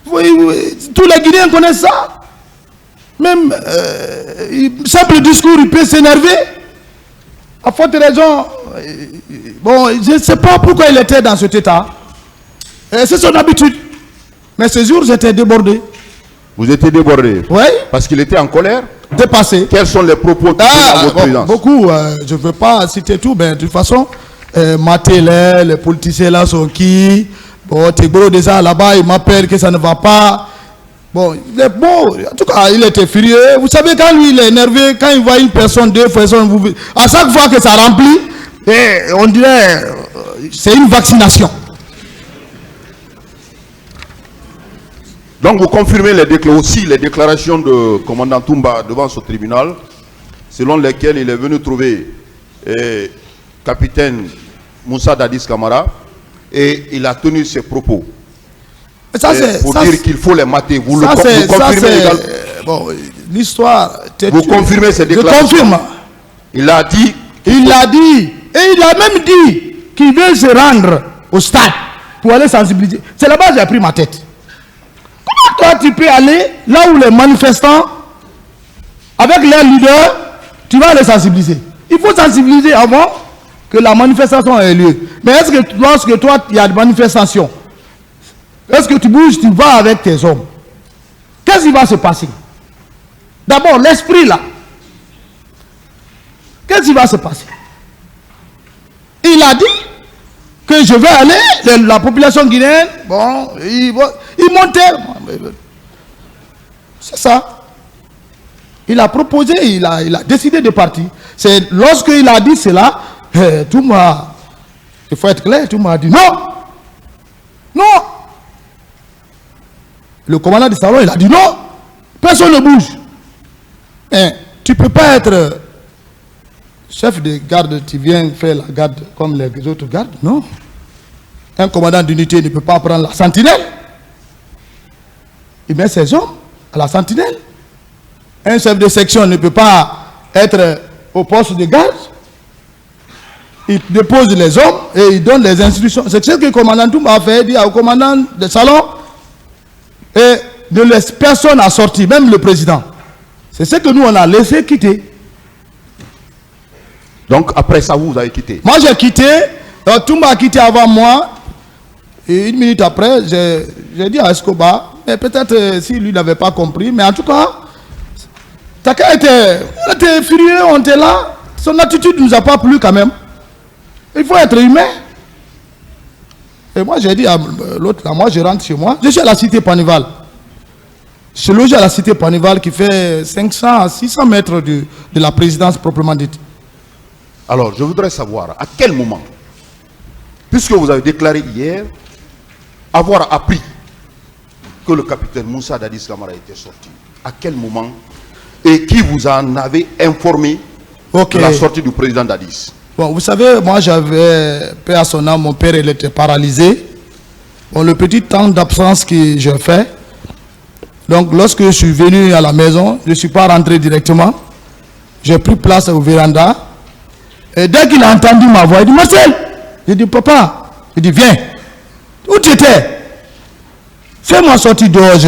Vous voyez, tous les Guinéens connaissent ça. Même simple discours, il peut s'énerver. À forte raison, bon, je ne sais pas pourquoi il était dans cet état. C'est son habitude. Mais ce jour, j'étais débordé. Vous étiez débordé? Oui. Parce qu'il était en colère? Dépassé. Quels sont les propos de votre présidence? Beaucoup, je ne veux pas citer tout, mais de toute façon, Matélet, les politiciens là sont qui? Bon, Tegbo déjà là-bas, il m'appelle que ça ne va pas. Bon, il est bon, en tout cas, il était furieux. Vous savez, quand lui, il est énervé, quand il voit une personne, deux personnes, à chaque fois que ça remplit, on dirait, c'est une vaccination. Donc vous confirmez aussi les déclarations de commandant Toumba devant ce tribunal, selon lesquelles il est venu trouver capitaine Moussa Dadis Camara et il a tenu ses propos. Ça, pour dire qu'il faut les mater. Vous confirmez également. Bon, l'histoire. Vous confirmez ces déclarations? Je confirme. Il a dit. Il l'a dit. Et il a même dit qu'il veut se rendre au stade pour aller sensibiliser. C'est là-bas que j'ai pris ma tête. Comment toi tu peux aller là où les manifestants, avec leurs leaders, tu vas les sensibiliser? Il faut sensibiliser avant que la manifestation ait lieu. Mais est-ce que lorsque toi, il y a des manifestations, est-ce que tu bouges, tu vas avec tes hommes? Qu'est-ce qui va se passer? D'abord, l'esprit là. Qu'est-ce qui va se passer? Il a dit que je vais aller, la population guinéenne, bon, il montait. C'est ça. Il a proposé, il a décidé de partir. C'est lorsqu'il a dit cela, tout m'a... Il faut être clair, tout m'a dit non. Non. Le commandant du salon, il a dit non. Personne ne bouge. Tu ne peux pas être chef de garde, tu viens faire la garde comme les autres gardes. Non. Un commandant d'unité ne peut pas prendre la sentinelle. Il met ses hommes à la sentinelle. Un chef de section ne peut pas être au poste de garde. Il dépose les hommes et il donne les instructions. C'est ce que le commandant Toumba a fait, dit au commandant de salon, et ne laisse personne à sortir, même le président. C'est ce que nous on a laissé quitter. Donc après ça, vous avez quitté? Moi j'ai quitté, Toumba a quitté avant moi. Et 1 minute après, j'ai dit à Escobar, mais peut-être si lui n'avait pas compris, mais en tout cas, Taka était furieux, on était là. Son attitude ne nous a pas plu quand même. Il faut être humain. Et moi, j'ai dit à l'autre, là, moi, je rentre chez moi. Je suis à la cité Panival. Je suis logé à la cité Panival qui fait 500 à 600 mètres de la présidence proprement dite. Alors, je voudrais savoir, à quel moment, puisque vous avez déclaré hier, avoir appris que le capitaine Moussa Dadis Camara était sorti, à quel moment et qui vous en avait informé de la sortie du président Dadis? Bon, vous savez, moi j'avais, paix à son âme, mon père il était paralysé. Bon, le petit temps d'absence que j'ai fait, donc lorsque je suis venu à la maison, je ne suis pas rentré directement. J'ai pris place au véranda. Et dès qu'il a entendu ma voix, il dit Marcel. J'ai dit papa. Il dit viens. Où tu étais? Fais-moi sortir dehors,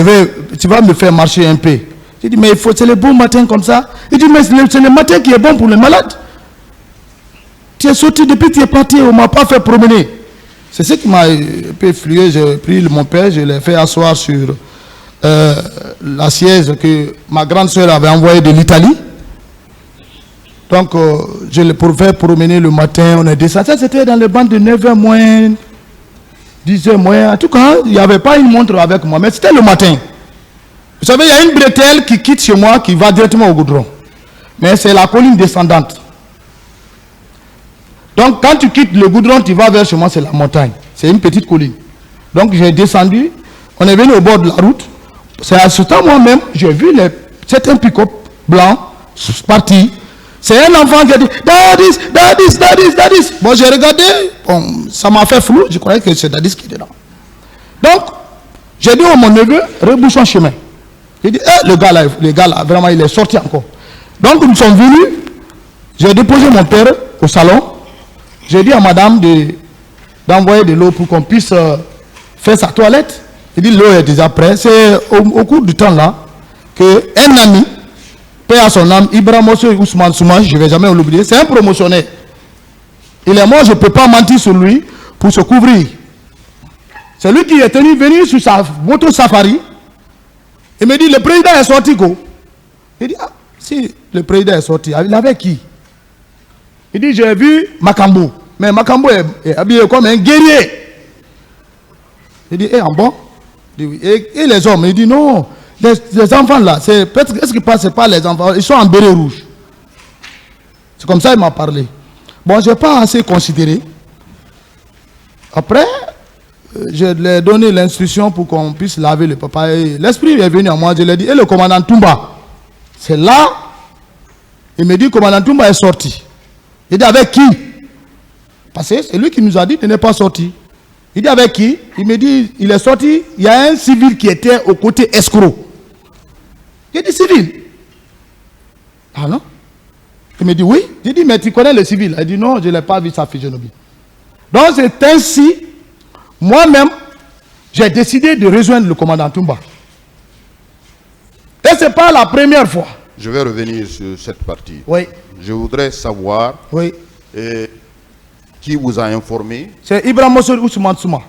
tu vas me faire marcher un peu. J'ai dit mais c'est le bon matin comme ça. Il dit mais c'est le matin qui est bon pour les malades. Tu es sorti depuis que tu es parti, on ne m'a pas fait promener. C'est ce qui m'a un peu flué. J'ai pris mon père, je l'ai fait asseoir sur la siège que ma grande soeur avait envoyée de l'Italie. Donc, je l'ai fait promener le matin. On est descendu. C'était dans les bandes de 9h moins, 10h moins. En tout cas, il n'y avait pas une montre avec moi, mais c'était le matin. Vous savez, il y a une bretelle qui quitte chez moi, qui va directement au goudron. mais c'est la colline descendante. Donc quand tu quittes le goudron, tu vas vers chez moi, c'est la montagne. C'est une petite colline. Donc j'ai descendu, on est venu au bord de la route. C'est à ce temps moi-même, j'ai vu certains pick-up blancs partis. C'est un enfant qui a dit Dadis. Bon, j'ai regardé, bon, ça m'a fait flou, je croyais que c'est Dadis qui était là. Donc, j'ai dit à mon neveu, rebouchons chemin. Il dit, le gars là, vraiment, il est sorti encore. Donc, nous sommes venus, j'ai déposé mon père au salon. J'ai dit à madame d'envoyer de l'eau pour qu'on puisse faire sa toilette. Il dit, l'eau est déjà prête. C'est au cours du temps là qu'un ami, paix à son âme, Ibrahim Ousmane Souma, je ne vais jamais l'oublier, c'est un promotionnaire. Il est mort, je ne peux pas mentir sur lui pour se couvrir. C'est lui qui est venu sur sa moto safari. Il me dit, le président est sorti, go. Il dit, ah, si le président est sorti, il avait qui? Il dit, j'ai vu Makambo. Mais Makambo est habillé comme un guerrier. Il dit, en bon? Il dit, oui. Et les hommes? Il dit, non. Les enfants là, est-ce qu'ils passent pas les enfants? Ils sont en béret rouge. C'est comme ça qu'il m'a parlé. Bon, je n'ai pas assez considéré. Après, je lui ai donné l'instruction pour qu'on puisse laver le papa. L'esprit est venu à moi, je lui ai dit, et le commandant Toumba? C'est là, il me dit, le commandant Toumba est sorti. Il dit, avec qui? Parce que c'est lui qui nous a dit qu'il n'est pas sorti. Il dit, avec qui? Il me dit, il est sorti, il y a un civil qui était au côté escroc. Il dit, civil? Ah non? Il me dit, oui. J'ai dit, mais tu connais le civil? Il dit, non, je ne l'ai pas vu sa physionomie. Donc c'est ainsi, moi-même, j'ai décidé de rejoindre le commandant Toumba. Et ce n'est pas la première fois. Je vais revenir sur cette partie. Oui. Je voudrais savoir qui vous a informé. C'est Ibrahim Ousmane Souma.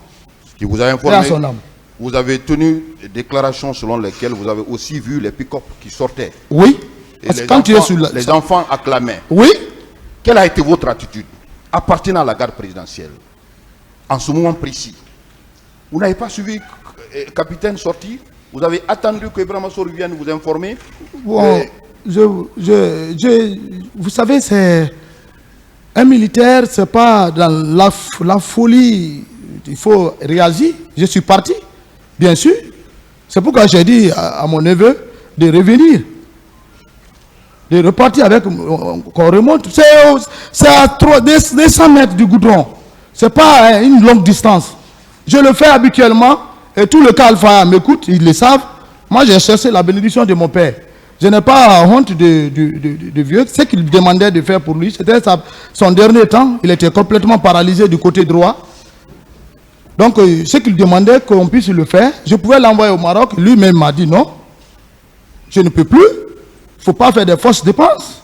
Qui vous a informé. À son âme. Vous avez tenu des déclarations selon lesquelles vous avez aussi vu les pick-up qui sortaient. Oui. Et Parce que quand tu es sur les enfants acclamaient. Oui. Quelle a été votre attitude appartenant à la garde présidentielle en ce moment précis? Vous n'avez pas suivi le capitaine sorti? Vous avez attendu que Ibrahim Massour vienne vous informer? Bon, vous savez, c'est un militaire, c'est pas dans la folie. Il faut réagir. Je suis parti, bien sûr. C'est pourquoi j'ai dit à mon neveu de revenir, de repartir avec, qu'on remonte. C'est à 200 mètres du goudron. C'est pas une longue distance. Je le fais habituellement et tout le cas Alpha m'écoute, ils le savent. Moi, j'ai cherché la bénédiction de mon père. Je n'ai pas honte de vieux. Ce qu'il demandait de faire pour lui, c'était son dernier temps. Il était complètement paralysé du côté droit. Donc, ce qu'il demandait qu'on puisse le faire, je pouvais l'envoyer au Maroc. Lui-même m'a dit non, je ne peux plus. Il ne faut pas faire des fausses dépenses.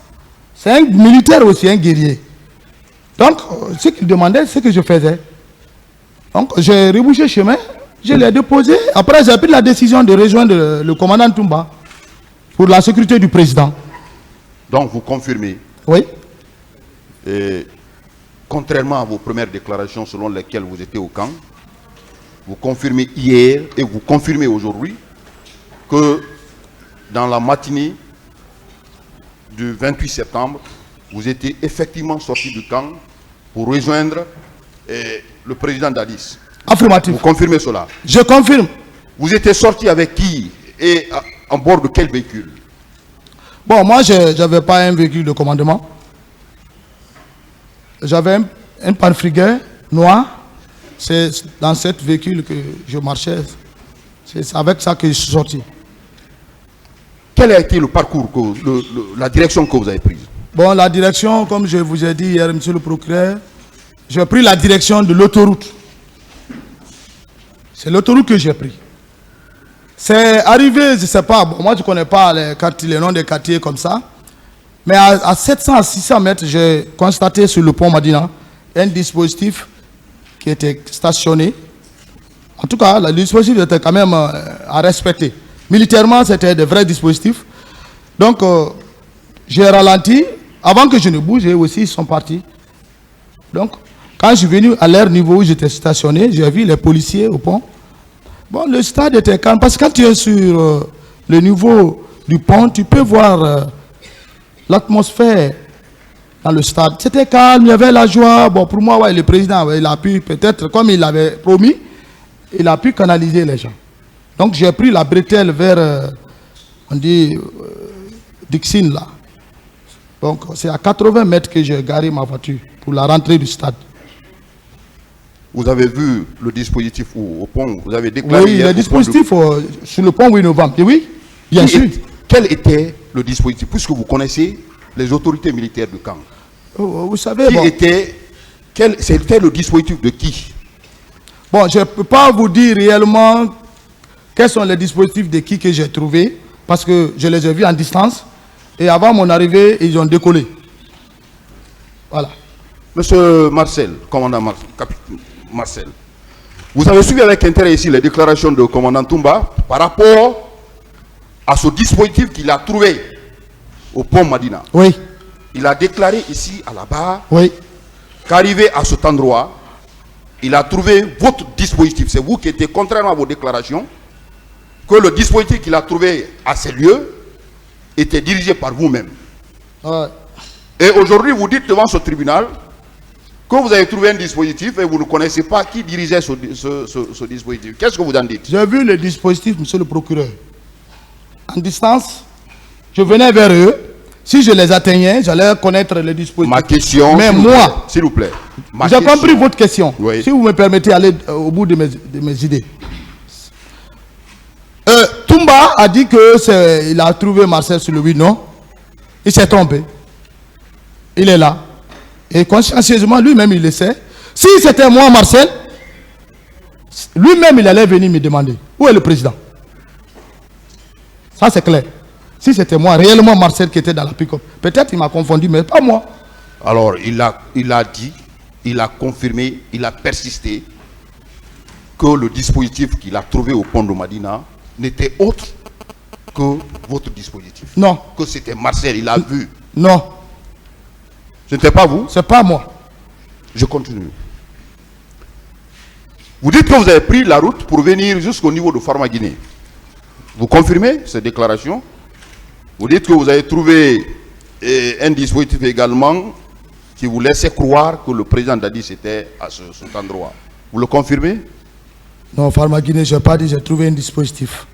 C'est un militaire aussi, un guerrier. Donc, ce qu'il demandait, c'est ce que je faisais. Donc, j'ai rebouché chemin, je l'ai déposé. Après, j'ai pris la décision de rejoindre le commandant Toumba pour la sécurité du président. Donc, vous confirmez? Oui. Et, contrairement à vos premières déclarations selon lesquelles vous étiez au camp, vous confirmez hier et vous confirmez aujourd'hui que dans la matinée du 28 septembre, vous étiez effectivement sorti du camp pour rejoindre le président Dadis. Affirmatif. Vous confirmez cela? Je confirme. Vous étiez sorti avec qui et en bord de quel véhicule? Bon, moi, je n'avais pas un véhicule de commandement. J'avais un panfrigueur noir. C'est dans ce véhicule que je marchais. C'est avec ça que je suis sorti. Quel a été le parcours, la direction que vous avez prise? Bon, la direction, comme je vous ai dit hier, monsieur le procureur, j'ai pris la direction de l'autoroute. C'est l'autoroute que j'ai pris. C'est arrivé, je ne sais pas, bon, moi je ne connais pas les noms des quartiers comme ça, mais à 700 à 600 mètres, j'ai constaté sur le pont Madina un dispositif qui était stationné. En tout cas, le dispositif était quand même à respecter. Militairement, c'était de vrais dispositifs. Donc, j'ai ralenti. Avant que je ne bouge, aussi, ils sont partis. Donc, quand je suis venu à leur niveau où j'étais stationné, j'ai vu les policiers au pont. Bon, le stade était calme. Parce que quand tu es sur le niveau du pont, tu peux voir l'atmosphère dans le stade, c'était calme, il y avait la joie. Bon, pour moi, ouais, le président, ouais, il a pu, peut-être, comme il l'avait promis, il a pu canaliser les gens. Donc, j'ai pris la bretelle vers, on dit, Dixine, là. Donc, c'est à 80 mètres que j'ai garé ma voiture pour la rentrée du stade. Vous avez vu le dispositif au pont, vous avez déclaré... Oui, le dispositif sur le pont 8 novembre, oui, bien sûr. Quel était le dispositif, puisque vous connaissez les autorités militaires du camp? Vous savez, c'était le dispositif de qui? Bon, je ne peux pas vous dire réellement quels sont les dispositifs de qui que j'ai trouvé, parce que je les ai vus en distance, et avant mon arrivée, ils ont décollé. Voilà. Monsieur Marcel, commandant Marcel, vous avez suivi avec intérêt ici les déclarations de commandant Toumba par rapport à ce dispositif qu'il a trouvé au pont Madina. Oui. Il a déclaré ici à la barre, oui, qu'arrivé à cet endroit, il a trouvé votre dispositif. C'est vous qui étiez, contrairement à vos déclarations, que le dispositif qu'il a trouvé à ces lieux était dirigé par vous-même. Ouais. Et aujourd'hui, vous dites devant ce tribunal que vous avez trouvé un dispositif et vous ne connaissez pas qui dirigeait ce dispositif. Qu'est-ce que vous en dites? J'ai vu le dispositif, monsieur le procureur. En distance, je venais vers eux. Si je les atteignais, j'allais connaître le dispositif. Ma question, mais moi, s'il vous plaît. J'ai compris votre question. Oui. Si vous me permettez d'aller au bout de mes idées. Toumba a dit qu'il a trouvé Marcel sur le 8, non? Il s'est trompé. Il est là. Et consciencieusement, lui-même, il le sait. Si c'était moi, Marcel, lui-même, il allait venir me demander, où est le président? Ça, c'est clair. Si c'était moi, réellement Marcel qui était dans la pick-up, peut-être il m'a confondu, mais pas moi. Alors, il a dit, il a confirmé, il a persisté que le dispositif qu'il a trouvé au pont de Madina n'était autre que votre dispositif. Non. Que c'était Marcel, il a vu. Non. Ce n'était pas vous? C'est pas moi. Je continue. Vous dites que vous avez pris la route pour venir jusqu'au niveau de Pharma-Guinée. Vous confirmez cette déclaration? Vous dites que vous avez trouvé un dispositif également qui vous laissait croire que le président Dadis était à cet endroit. Vous le confirmez? Non, Pharma-Guinée, je n'ai pas dit que j'ai trouvé un dispositif.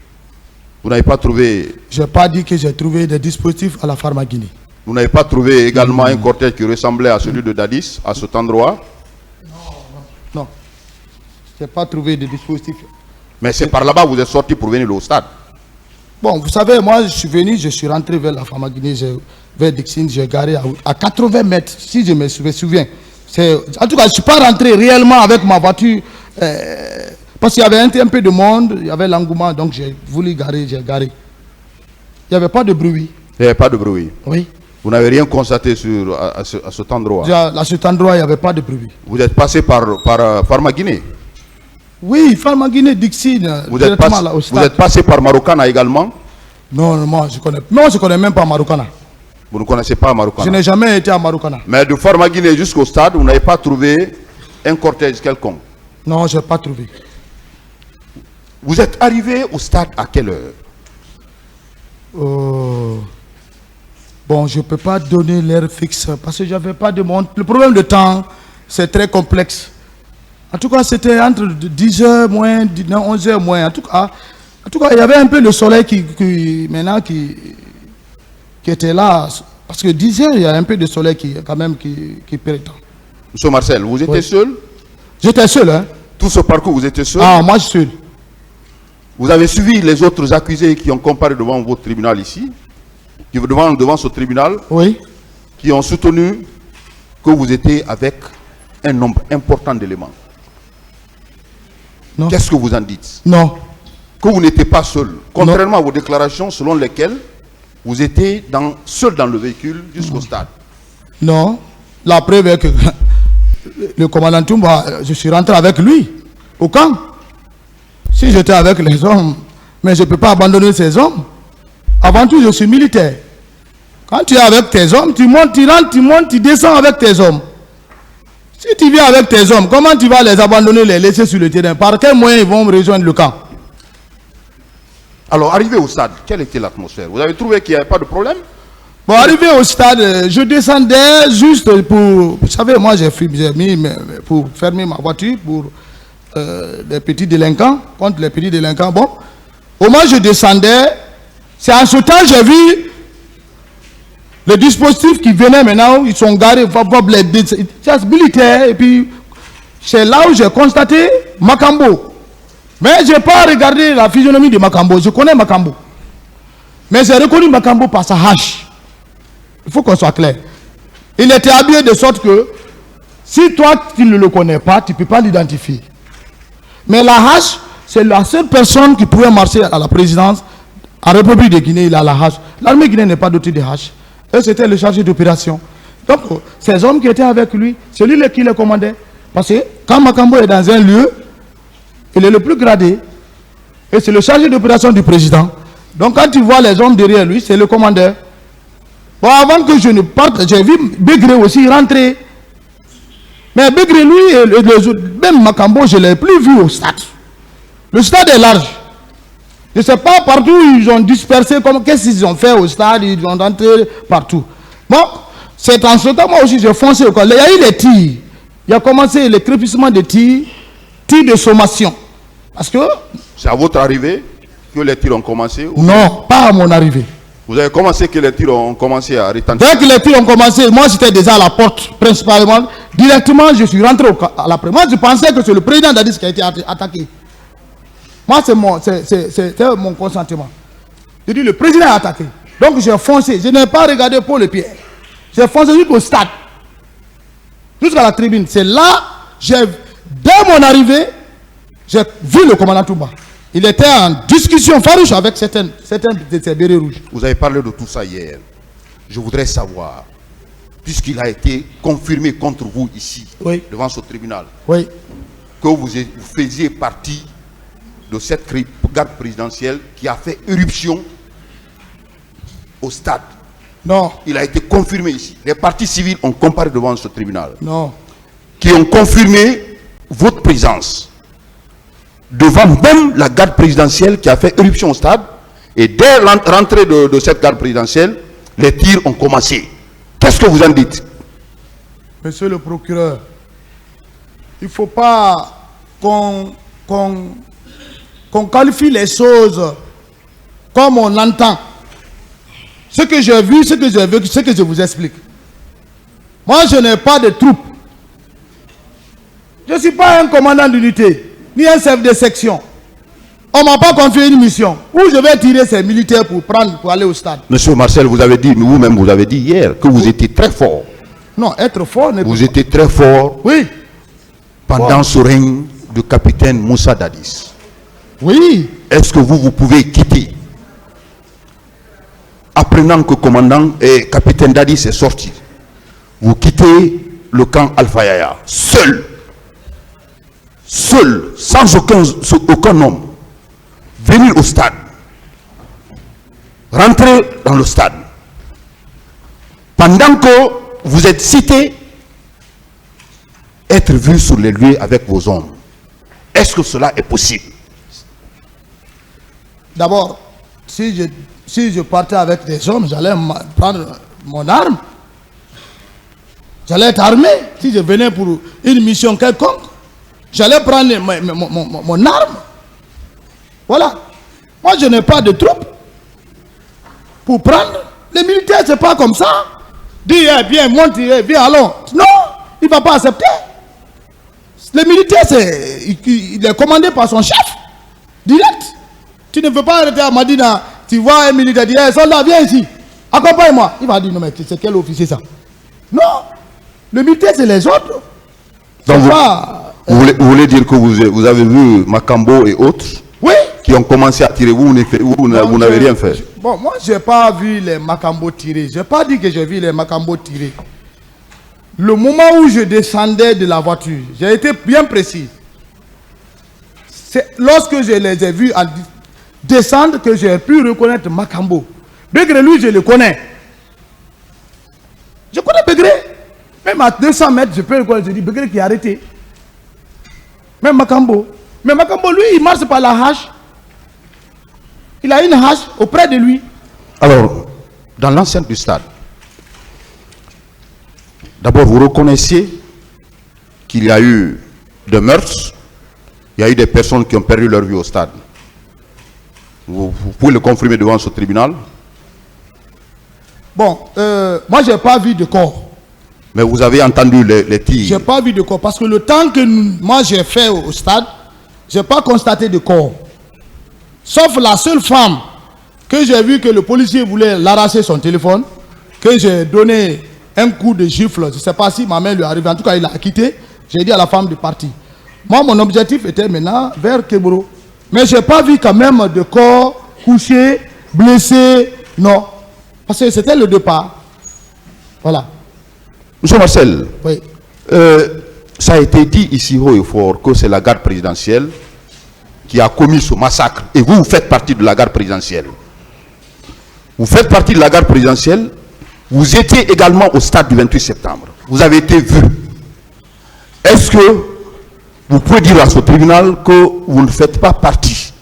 Vous n'avez pas trouvé... Je n'ai pas dit que j'ai trouvé des dispositifs à la Pharma-Guinée. Vous n'avez pas trouvé également un cortège qui ressemblait à celui de Dadis, à cet endroit? Non. Je n'ai pas trouvé de dispositif. Mais c'est par là-bas que vous êtes sorti pour venir au stade? Bon, vous savez, moi, je suis venu, je suis rentré vers la Pharma-Guinée, vers Dixine, j'ai garé à 80 mètres, si je me souviens. En tout cas, je ne suis pas rentré réellement avec ma voiture, parce qu'il y avait un peu de monde, il y avait l'engouement, donc j'ai voulu garer, j'ai garé. Il n'y avait pas de bruit. Il n'y avait pas de bruit? Oui. Vous n'avez rien constaté à cet endroit? À cet endroit, il n'y avait pas de bruit. Vous êtes passé par Pharma-Guinée? Oui, Pharma-Guinée, Dixine, vous êtes passé par Marokana également? Non, moi je ne connais même pas Marokana. Vous ne connaissez pas Marokana? Je n'ai jamais été à Marokana. Mais de Pharma-Guinée jusqu'au stade, vous n'avez pas trouvé un cortège quelconque? Non, je n'ai pas trouvé. Vous êtes arrivé au stade à quelle heure? Bon, je ne peux pas donner l'heure fixe parce que je n'avais pas de montre. Le problème de temps, c'est très complexe. En tout cas, c'était entre 10h moins, 11h moins. En tout cas, il y avait un peu le soleil qui était là. Parce que 10h, il y a un peu de soleil qui prétend. Monsieur Marcel, vous étiez seul? J'étais seul, hein. Tout ce parcours, vous étiez seul? Ah, moi, je suis seul. Vous avez suivi les autres accusés qui ont comparé devant votre tribunal ici, devant ce tribunal, oui, qui ont soutenu que vous étiez avec un nombre important d'éléments. Qu'est-ce que vous en dites? Non. Que vous n'étiez pas seul, contrairement à vos déclarations selon lesquelles vous étiez seul dans le véhicule jusqu'au stade. Non. La preuve est que le commandant Toumba, je suis rentré avec lui au camp. Si j'étais avec les hommes, mais je ne peux pas abandonner ces hommes. Avant tout, je suis militaire. Quand tu es avec tes hommes, tu montes, tu rentres, tu montes, tu descends avec tes hommes. Si tu viens avec tes hommes, comment tu vas les abandonner, les laisser sur le terrain? Par quel moyen ils vont rejoindre le camp? Alors, arrivé au stade, quelle était l'atmosphère? Vous avez trouvé qu'il n'y avait pas de problème? Bon, arrivé au stade, je descendais juste pour... Vous savez, moi j'ai mis pour fermer ma voiture pour les petits délinquants, contre les petits délinquants. Bon, au moment où je descendais, c'est en ce temps j'ai vu les dispositifs qui venaient maintenant, ils sont garés, c'est militaire, et puis c'est là où j'ai constaté Makambo. Mais je n'ai pas regardé la physionomie de Makambo, je connais Makambo. Mais j'ai reconnu Makambo par sa hache. Il faut qu'on soit clair. Il était habillé de sorte que si toi tu ne le connais pas, tu ne peux pas l'identifier. Mais la hache, c'est la seule personne qui pouvait marcher à la présidence. En République de Guinée, il a la hache. L'armée guinéenne n'est pas dotée de hache. Eux, c'était le chargé d'opération. Donc, ces hommes qui étaient avec lui, c'est lui qui les commandait. Parce que quand Makambo est dans un lieu, il est le plus gradé. Et c'est le chargé d'opération du président. Donc, quand tu vois les hommes derrière lui, c'est le commandeur. Bon, avant que je ne parte, j'ai vu Begré aussi rentrer. Mais Begré, lui, et les autres, même Makambo, je ne l'ai plus vu au stade. Le stade est large. Je ne sais pas partout ils ont dispersé, qu'est-ce qu'ils ont fait au stade, ils ont rentré partout. Bon, c'est en ce temps, moi aussi, j'ai foncé au corps. Il y a eu les tirs. Il a commencé le crépissement de tirs de sommation. Parce que... C'est à votre arrivée que les tirs ont commencé? Non, pas à mon arrivée. Vous avez commencé que les tirs ont commencé à retentir? Dès que les tirs ont commencé, moi j'étais déjà à la porte, principalement. Directement, je suis rentré à la porte. Moi, je pensais que c'est le président Dadis qui a été attaqué. Moi, c'est mon consentement. Je dis, le président a attaqué. Donc, j'ai foncé. Je n'ai pas regardé pour le pied. J'ai foncé jusqu'au stade. Jusqu'à la tribune. C'est là, dès mon arrivée, j'ai vu le commandant Toumba. Il était en discussion farouche avec certains de ces bérets rouges. Vous avez parlé de tout ça hier. Je voudrais savoir, puisqu'il a été confirmé contre vous ici, oui, devant ce tribunal, oui, que vous faisiez partie de cette garde présidentielle qui a fait éruption au stade. Non. Il a été confirmé ici. Les partis civils ont comparé devant ce tribunal. Non. Qui ont confirmé votre présence devant même la garde présidentielle qui a fait éruption au stade. Et dès l'entrée de cette garde présidentielle, les tirs ont commencé. Qu'est-ce que vous en dites? Monsieur le procureur, il ne faut pas qu'on qualifie les choses comme on entend. Ce que j'ai vu, ce que j'ai vécu, ce que je vous explique. Moi, je n'ai pas de troupes. Je ne suis pas un commandant d'unité, ni un chef de section. On ne m'a pas confié une mission où je vais tirer ces militaires pour aller au stade. Monsieur Marcel, vous avez dit, vous-même, vous avez dit hier que vous étiez très fort. Non, être fort n'est pas. Vous étiez très fort. Oui. Pendant ce règne de capitaine Moussa Dadis. Oui. Est-ce que vous pouvez quitter, apprenant que commandant et capitaine Dadis est sorti, vous quittez le camp Alpha Yaya, seul, sans aucun homme, venir au stade, rentrer dans le stade, pendant que vous êtes cité, être vu sur les lieux avec vos hommes. Est-ce que cela est possible? D'abord, si je partais avec des hommes, j'allais prendre mon arme. J'allais être armé. Si je venais pour une mission quelconque, j'allais prendre mon arme. Voilà. Moi, je n'ai pas de troupes pour prendre. Les militaires, c'est pas comme ça. Dis, viens, monte, viens, allons. Non, il ne va pas accepter. Les militaires, il est commandé par son chef. Direct. Tu ne peux pas arrêter à Madina. Tu vois un militaire dire, hey, soldat, viens ici. Accompagne-moi. Il va dire, non, mais c'est quel officier ça? Non. Le militaire, c'est les autres. Donc vous voulez dire que vous avez vu Makambo et autres, oui, qui ont commencé à tirer, vous n'avez rien fait? Bon, moi, je n'ai pas vu les Makambo tirer. Je n'ai pas dit que j'ai vu les Makambo tirer. Le moment où je descendais de la voiture, j'ai été bien précis. C'est lorsque je les ai vus descendre que j'ai pu reconnaître Makambo. Begré, lui, je le connais. Je connais Begré. Même à 200 mètres, je peux le connaître. Je dis Begré qui est arrêté. Même Makambo. Mais Makambo, lui, il marche par la hache. Il a une hache auprès de lui. Alors, dans l'enceinte du stade, D'abord, vous reconnaissez qu'il y a eu des meurtres, il y a eu des personnes qui ont perdu leur vie au stade. Vous pouvez le confirmer devant ce tribunal? Bon, moi, je n'ai pas vu de corps. Mais vous avez entendu les tirs? Je n'ai pas vu de corps. Parce que le temps que moi j'ai fait au stade, je n'ai pas constaté de corps. Sauf la seule femme que j'ai vu que le policier voulait l'arracher son téléphone, que j'ai donné un coup de gifle. Je ne sais pas si ma main lui arrive. En tout cas, il a quitté. J'ai dit à la femme de partir. Moi, mon objectif était maintenant vers Kebro. Mais je n'ai pas vu quand même de corps couché, blessé. Non. Parce que c'était le départ. Voilà. Monsieur Marcel, Oui. ça a été dit ici haut et fort que c'est la garde présidentielle qui a commis ce massacre. Et vous faites partie de la garde présidentielle. Vous faites partie de la garde présidentielle. Vous étiez également au stade du 28 septembre. Vous avez été vu. Est-ce que vous pouvez dire à ce tribunal que vous ne faites pas partie?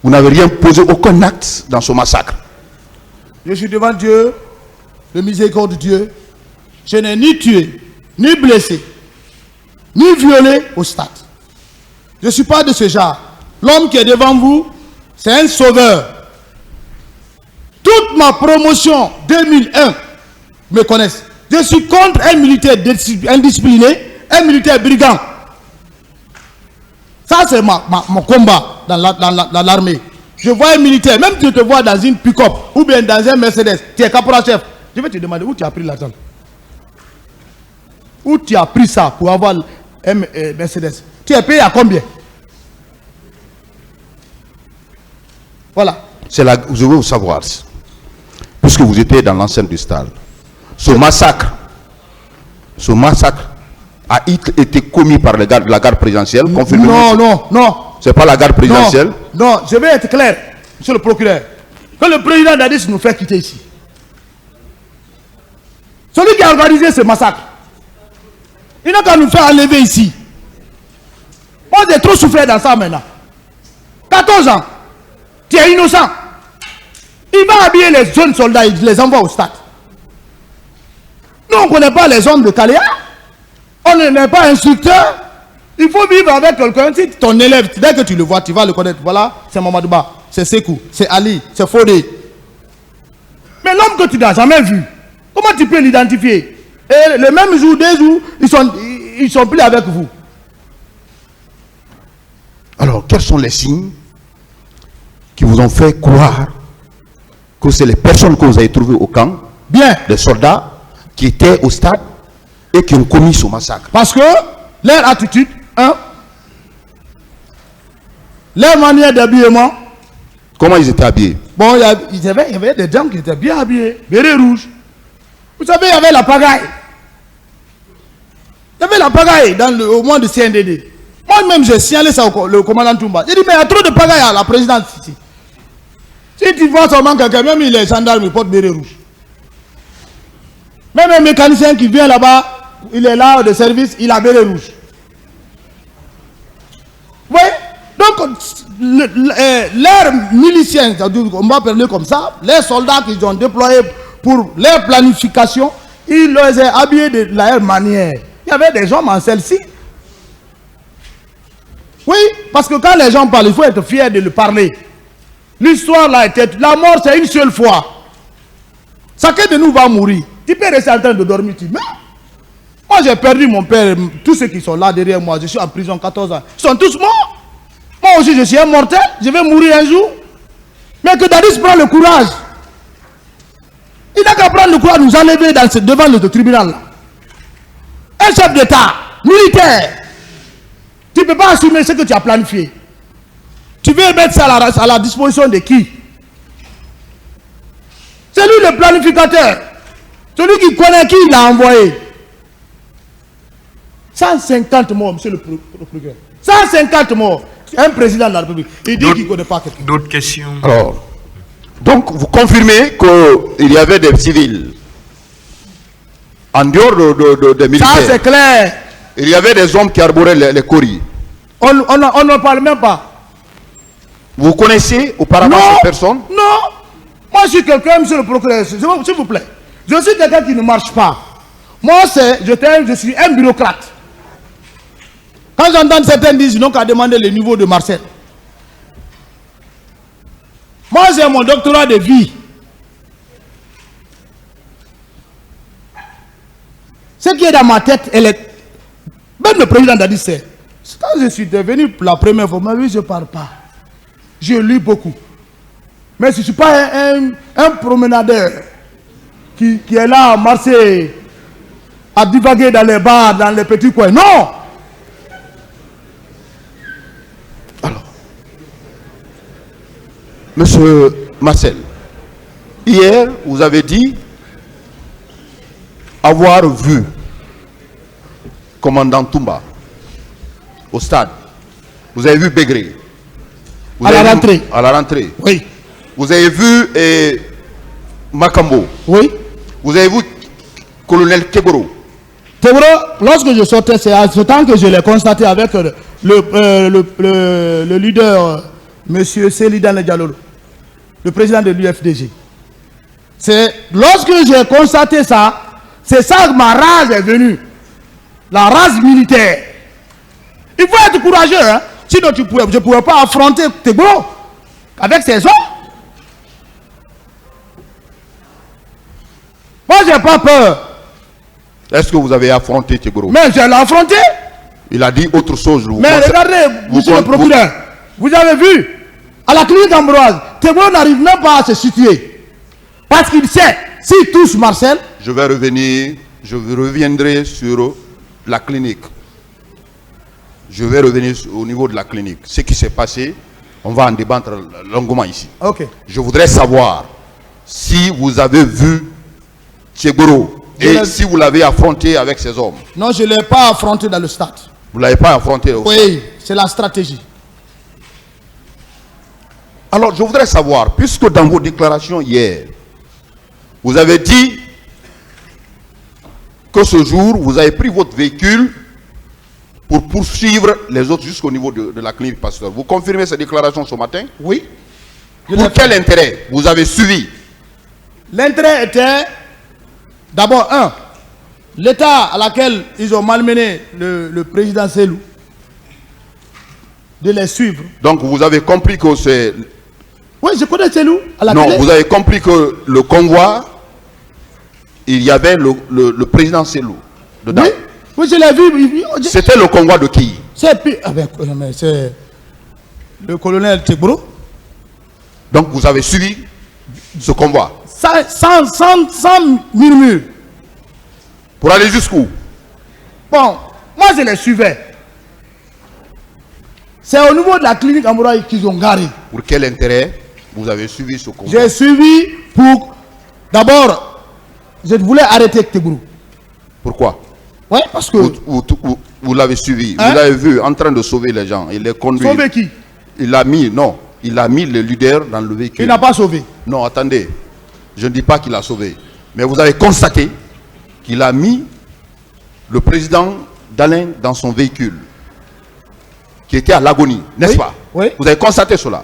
Vous n'avez rien posé, aucun acte dans ce massacre? Je suis devant Dieu, le miséricorde de Dieu. Je n'ai ni tué, ni blessé, ni violé au stade. Je ne suis pas de ce genre. L'homme qui est devant vous, c'est un sauveur. Toute ma promotion 2001 me connaissent. Je suis contre un militaire indiscipliné, un militaire brigand. Ça, c'est mon combat dans l'armée. Je vois un militaire, même si tu te vois dans une pick-up ou bien dans un Mercedes, tu es caporal-chef. Je vais te demander où tu as pris l'argent. Où tu as pris ça pour avoir un Mercedes? Tu es payé à combien? Voilà. Je veux vous savoir, puisque vous étiez dans l'enceinte du stade, ce massacre a été commis par la garde présidentielle, confirmé? Non. C'est pas la garde présidentielle? Non, je vais être clair, monsieur le procureur. Que le président Dadis nous fait quitter ici. Celui qui a organisé ce massacre, il n'a qu'à nous faire enlever ici. On est trop souffert dans ça maintenant. 14 ans, tu es innocent. Il va habiller les jeunes soldats, il les envoie au stade. Nous, on ne connaît pas les hommes de Kaléa. On n'est pas instructeur. Il faut vivre avec quelqu'un. Si ton élève, dès que tu le vois, tu vas le connaître. Voilà, c'est Mamadouba, c'est Sekou, c'est Ali, c'est Fodé. Mais l'homme que tu n'as jamais vu, comment tu peux l'identifier? Et le même jour, 2 jours, ils sont plus avec vous. Alors, quels sont les signes qui vous ont fait croire que c'est les personnes que vous avez trouvées au camp, Bien. les soldats qui étaient au stade et qui ont commis ce massacre? Parce que leur attitude, leur manière d'habillement. Comment ils étaient habillés? Bon, il y avait des dames qui étaient bien habillées, béret rouge. Vous savez, il y avait la pagaille. Il y avait la pagaille au mois de CNDD. Moi-même, j'ai signalé ça au commandant Toumba. J'ai dit, mais il y a trop de pagaille à la présidence ici. Si tu vois seulement quelqu'un, même il est gendarme, il porte béret rouge. Même un mécanicien qui vient là-bas, il est là de service, il a béret rouge. Vous voyez? Donc, leurs miliciens, on va parler comme ça, les soldats qu'ils ont déployés pour leur planification, ils les ont habillés de la même manière. Il y avait des hommes en celle-ci. Oui, parce que quand les gens parlent, il faut être fier de le parler. L'histoire là était, la mort c'est une seule fois. Chacun de nous va mourir. Tu peux rester en train de dormir, tu meurs. Moi j'ai perdu mon père, tous ceux qui sont là derrière moi, je suis en prison 14 ans. Ils sont tous morts. Moi aussi je suis un mortel, je vais mourir un jour. Mais que Dadis prend le courage. Il n'a qu'à prendre le courage de nous enlever devant le tribunal là. Un chef d'État, militaire. Tu ne peux pas assumer ce que tu as planifié. Tu veux mettre ça à la disposition de qui? C'est lui le planificateur. Celui qui connaît qui l'a envoyé. 150 morts, monsieur le procureur. 150 morts. Un président de la République. Il dit qu'il ne connaît pas quelqu'un. D'autres questions? Alors, donc vous confirmez qu'il y avait des civils en dehors des militaires? Ça c'est clair. Il y avait des hommes qui arboraient les coris. On n'en parle même pas. Vous connaissez auparavant ces personnes? Non. Moi je suis quelqu'un, monsieur le procureur, s'il vous plaît. Je suis quelqu'un qui ne marche pas. Moi, je suis un bureaucrate. Quand j'entends certains dire, ils n'ont qu'à demander le niveau de Marcel. Moi, j'ai mon doctorat de vie. Ce qui est dans ma tête, même le président a dit, c'est quand je suis devenu la première fois, mais oui, je ne parle pas. Je lis beaucoup. Mais je ne suis pas un promenadeur qui est là à marcher, à divaguer dans les bars, dans les petits coins. Non! Alors, Monsieur Marcel, hier, vous avez dit avoir vu commandant Toumba au stade. Vous avez vu Bégré. À la rentrée. À la rentrée. Oui. Vous avez vu Makambo. Oui. Vous avez vu colonel Keboro. Keboro, lorsque je sortais, c'est à ce temps que je l'ai constaté avec le leader, monsieur Selidane Diallo, le président de l'UFDG. C'est lorsque j'ai constaté ça, c'est ça que ma rage est venue. La rage militaire. Il faut être courageux, hein. Sinon je ne pouvais pas affronter Keboro avec ses hommes. Moi, je n'ai pas peur. Est-ce que vous avez affronté Keboro? Mais je l'ai affronté. Il a dit autre chose. Mais regardez, monsieur le procureur, vous avez vu, à la clinique Ambroise, Keboro n'arrive même pas à se situer. Parce qu'il sait, s'il touche Marcel... Je reviendrai sur la clinique. Je vais revenir au niveau de la clinique. Ce qui s'est passé, on va en débattre longuement ici. Ok. Je voudrais savoir si vous avez vu Keboro et si vous l'avez affronté avec ses hommes. Non, je ne l'ai pas affronté dans le stade. Vous ne l'avez pas affronté au stade? Oui, c'est la stratégie. Alors, je voudrais savoir, puisque dans vos déclarations hier, vous avez dit que ce jour, vous avez pris votre véhicule pour poursuivre les autres jusqu'au niveau de la clinique Pasteur. Vous confirmez ces déclarations ce matin? Oui. Pour quel intérêt vous avez suivi? L'intérêt était, d'abord, l'état à laquelle ils ont malmené le président Selou, de les suivre. Donc, vous avez compris que c'est... Oui, je connais Selou à la Non, télé. vous avez compris que le convoi, il y avait le président Selou dedans. Oui, oui, je l'ai vu. C'était le convoi de qui? C'est le colonel Keboro. Donc, vous avez suivi ce convoi. Sans murmure. Pour aller jusqu'où? Bon, moi je les suivais. C'est au niveau de la clinique Ambroise qu'ils ont garé. Pour quel intérêt vous avez suivi ce convoi? J'ai suivi pour... D'abord, je voulais arrêter Keboro. Pourquoi? Oui, parce que... Vous l'avez suivi. Hein? Vous l'avez vu en train de sauver les gens. Il les conduit. Sauver qui? Il a mis le leader dans le véhicule. Il n'a pas sauvé. Non, attendez. Je ne dis pas qu'il a sauvé. Mais vous avez constaté qu'il a mis le président d'Alain dans son véhicule, qui était à l'agonie, n'est-ce pas? Oui. Vous avez constaté cela?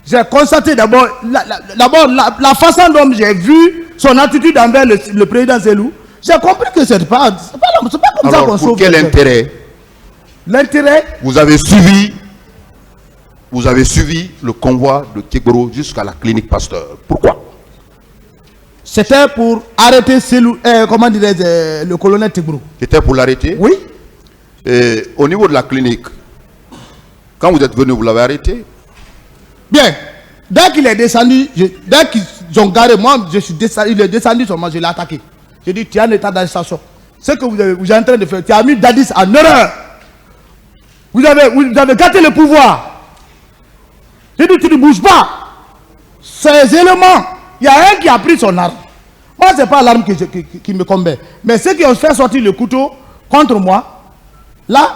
J'ai constaté d'abord la façon dont j'ai vu son attitude envers le président Selou. J'ai compris que c'est pas comme ça qu'on sauve. Alors, pour quel intérêt? L'intérêt? Vous avez suivi le convoi de Keboro jusqu'à la clinique Pasteur. Pourquoi? C'était pour arrêter Selou, le colonel Keboro. C'était pour l'arrêter? Oui. Et au niveau de la clinique, quand vous êtes venu, vous l'avez arrêté? Bien. Dès qu'il est descendu, dès qu'ils ont garé, moi, je suis descendu, il est descendu sur moi, je l'ai attaqué. J'ai dit, tu es en état d'arrestation. Ce que vous êtes en train de faire, tu as mis Dadis en erreur. Vous avez gâté le pouvoir. J'ai dit, tu ne bouges pas. Ces éléments, il y a un qui a pris son arme. Moi, ce n'est pas l'arme qui me combat. Mais ceux qui ont fait sortir le couteau contre moi, là,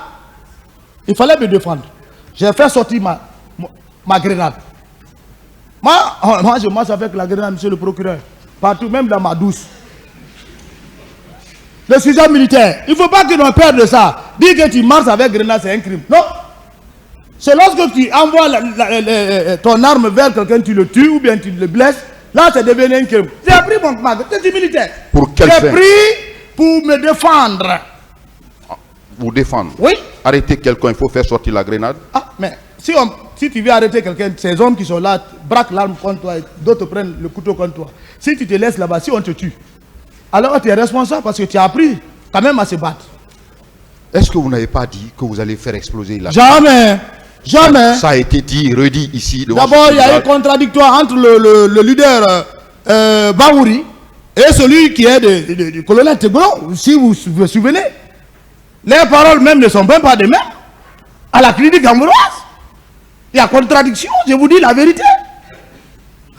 il fallait me défendre. J'ai fait sortir ma grenade. Moi, je marche avec la grenade, monsieur le procureur. Partout, même dans ma douce. Le sujet militaire, il ne faut pas que l'on perde de ça. Dire que tu marches avec grenade, c'est un crime. Non. C'est lorsque tu envoies ton arme vers quelqu'un, tu le tues ou bien tu le blesses, Là, c'est devenu un crime. J'ai pris mon marque, c'est du militaire. Pour quelle fin? J'ai pris pour me défendre. Vous défendre? Oui. Arrêter quelqu'un, il faut faire sortir la grenade. Ah, mais si tu veux arrêter quelqu'un, ces hommes qui sont là braquent l'arme contre toi, d'autres prennent le couteau contre toi. Si tu te laisses là-bas, si on te tue, alors tu es responsable parce que tu as appris quand même à se battre. Est-ce que vous n'avez pas dit que vous allez faire exploser la... Jamais. Jamais. Ça a été dit, redit ici. D'abord, il y a eu contradictoire entre le leader Baouri et celui qui est du colonel Tegoro, si vous vous souvenez. Les paroles même ne sont même pas des mêmes. À la clinique ambroise, il y a contradiction, je vous dis la vérité.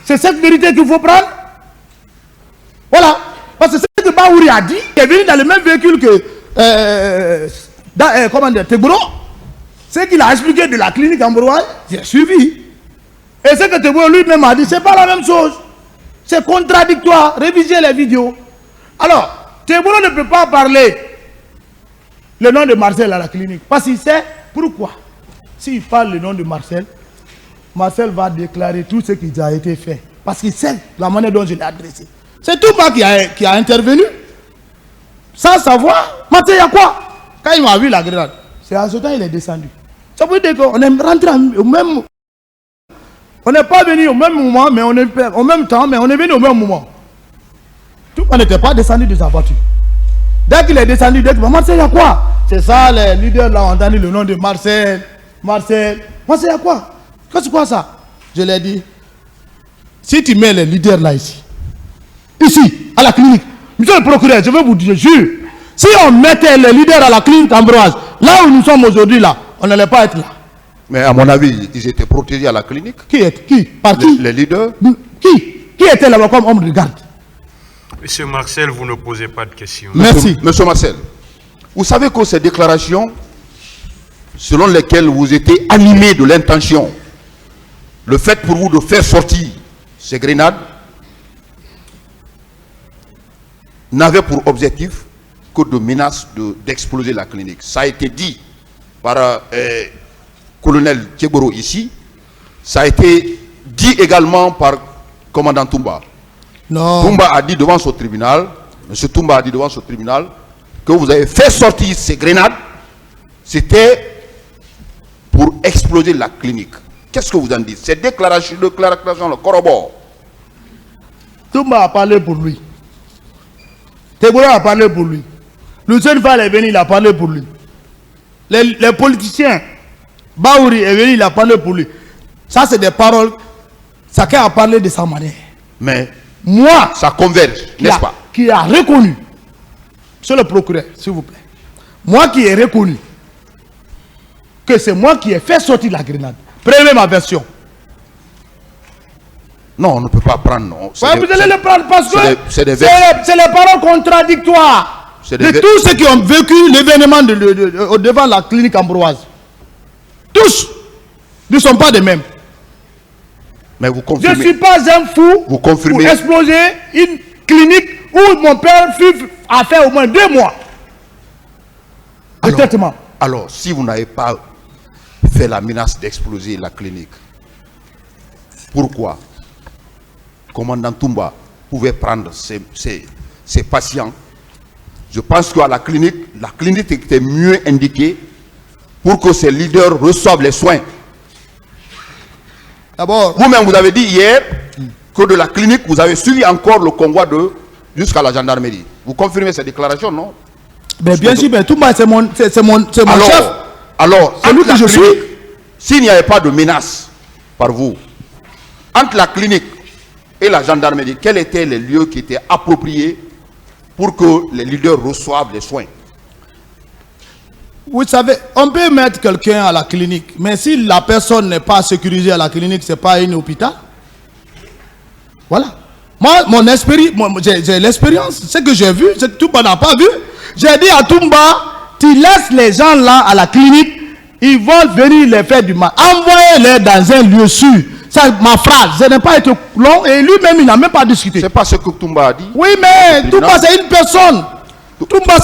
C'est cette vérité qu'il faut prendre. Voilà. Parce que ce que Baouri a dit, il est venu dans le même véhicule que Tegoro. Ce qu'il a expliqué de la clinique ambroise, j'ai suivi. Et ce que Tegoro lui-même a dit, c'est pas la même chose. C'est contradictoire. Révisez les vidéos. Alors, Tegoro ne peut pas parler le nom de Marcel à la clinique. Parce qu'il sait pourquoi. S'il parle le nom de Marcel, Marcel va déclarer tout ce qui a été fait. Parce qu'il sait la manière dont je l'ai adressé. C'est tout bas qui a intervenu. Sans savoir. Marcel, il y a quoi? Quand il m'a vu la grenade, c'est à ce temps qu'il est descendu. Ça veut dire qu'on est rentré au même... On n'est pas venu au même moment, mais on est au même temps, mais on est venu au même moment. Tout le monde n'était pas descendu de sa voiture. Dès qu'il est descendu, dès qu'il va, Marcel, il y a quoi? C'est ça, les leaders là ont entendu le nom de Marcel. Marcel, il y a quoi? C'est quoi ça? Je l'ai dit. Si tu mets les leaders là ici, à la clinique, monsieur le procureur, je vais vous dire, je jure, si on mettait les leaders à la clinique ambroise, là où nous sommes aujourd'hui là, on n'allait pas être là. Mais à mon avis, ils étaient protégés à la clinique. Par qui? Les leaders. Qui était là-bas comme homme de garde? Monsieur Marcel, vous ne posez pas de questions. Merci. Monsieur Marcel, vous savez que ces déclarations, selon lesquelles vous étiez animé de l'intention, le fait pour vous de faire sortir ces grenades, n'avait pour objectif que de menace d'exploser la clinique. Ça a été dit par colonel Tegoro ici. Ça a été dit également par commandant Toumba. Non. Toumba a dit devant ce tribunal, monsieur Toumba a dit devant ce tribunal, que vous avez fait sortir ces grenades, c'était pour exploser la clinique. Qu'est-ce que vous en dites? Ces déclarations le corroborent. Toumba a parlé pour lui. Tegoro a parlé pour lui. Lucien Fall est venu, il a parlé pour lui. Les politiciens, Baouri est venu, il a parlé pour lui. Ça, c'est des paroles. Chacun a parlé de sa manière. Mais moi, ça converge, n'est-ce pas? Qui a reconnu, monsieur le procureur, s'il vous plaît, moi qui ai reconnu que c'est moi qui ai fait sortir la grenade. Prenez ma version. Non, on ne peut pas prendre. Non. Vous allez le prendre parce que c'est les paroles contradictoires de tous ceux qui ont vécu l'événement devant la clinique ambroise. Tous ne sont pas des mêmes. Mais vous confirmez. Je ne suis pas un fou vous confirmez pour exploser une clinique où mon père a fait au moins 2 mois de traitement. Alors, si vous n'avez pas fait la menace d'exploser la clinique, pourquoi commandant Toumba pouvait prendre ses patients? Je pense qu'à la clinique était mieux indiquée pour que ses leaders reçoivent les soins. D'abord, vous-même, vous avez dit hier que de la clinique, vous avez suivi encore le convoi jusqu'à la gendarmerie. Vous confirmez cette déclaration, non? Mais bien sûr, Toumba, c'est mon chef. Alors, c'est lui que je suis. S'il n'y avait pas de menace par vous, entre la clinique et la gendarmerie, quels étaient les lieux qui étaient appropriés pour que les leaders reçoivent les soins? Vous savez, on peut mettre quelqu'un à la clinique, mais si la personne n'est pas sécurisée à la clinique, ce n'est pas un hôpital. Voilà. Moi, j'ai l'expérience. Ce que j'ai vu, ce que Toumba n'a pas vu. J'ai dit à Toumba, tu laisses les gens là à la clinique, ils vont venir les faire du mal. Envoyez-les dans un lieu sûr. C'est ma phrase. Je n'ai pas été long et lui-même, il n'a même pas discuté. C'est pas ce que Toumba a dit. Oui, mais Toumba, c'est une personne. Toumba,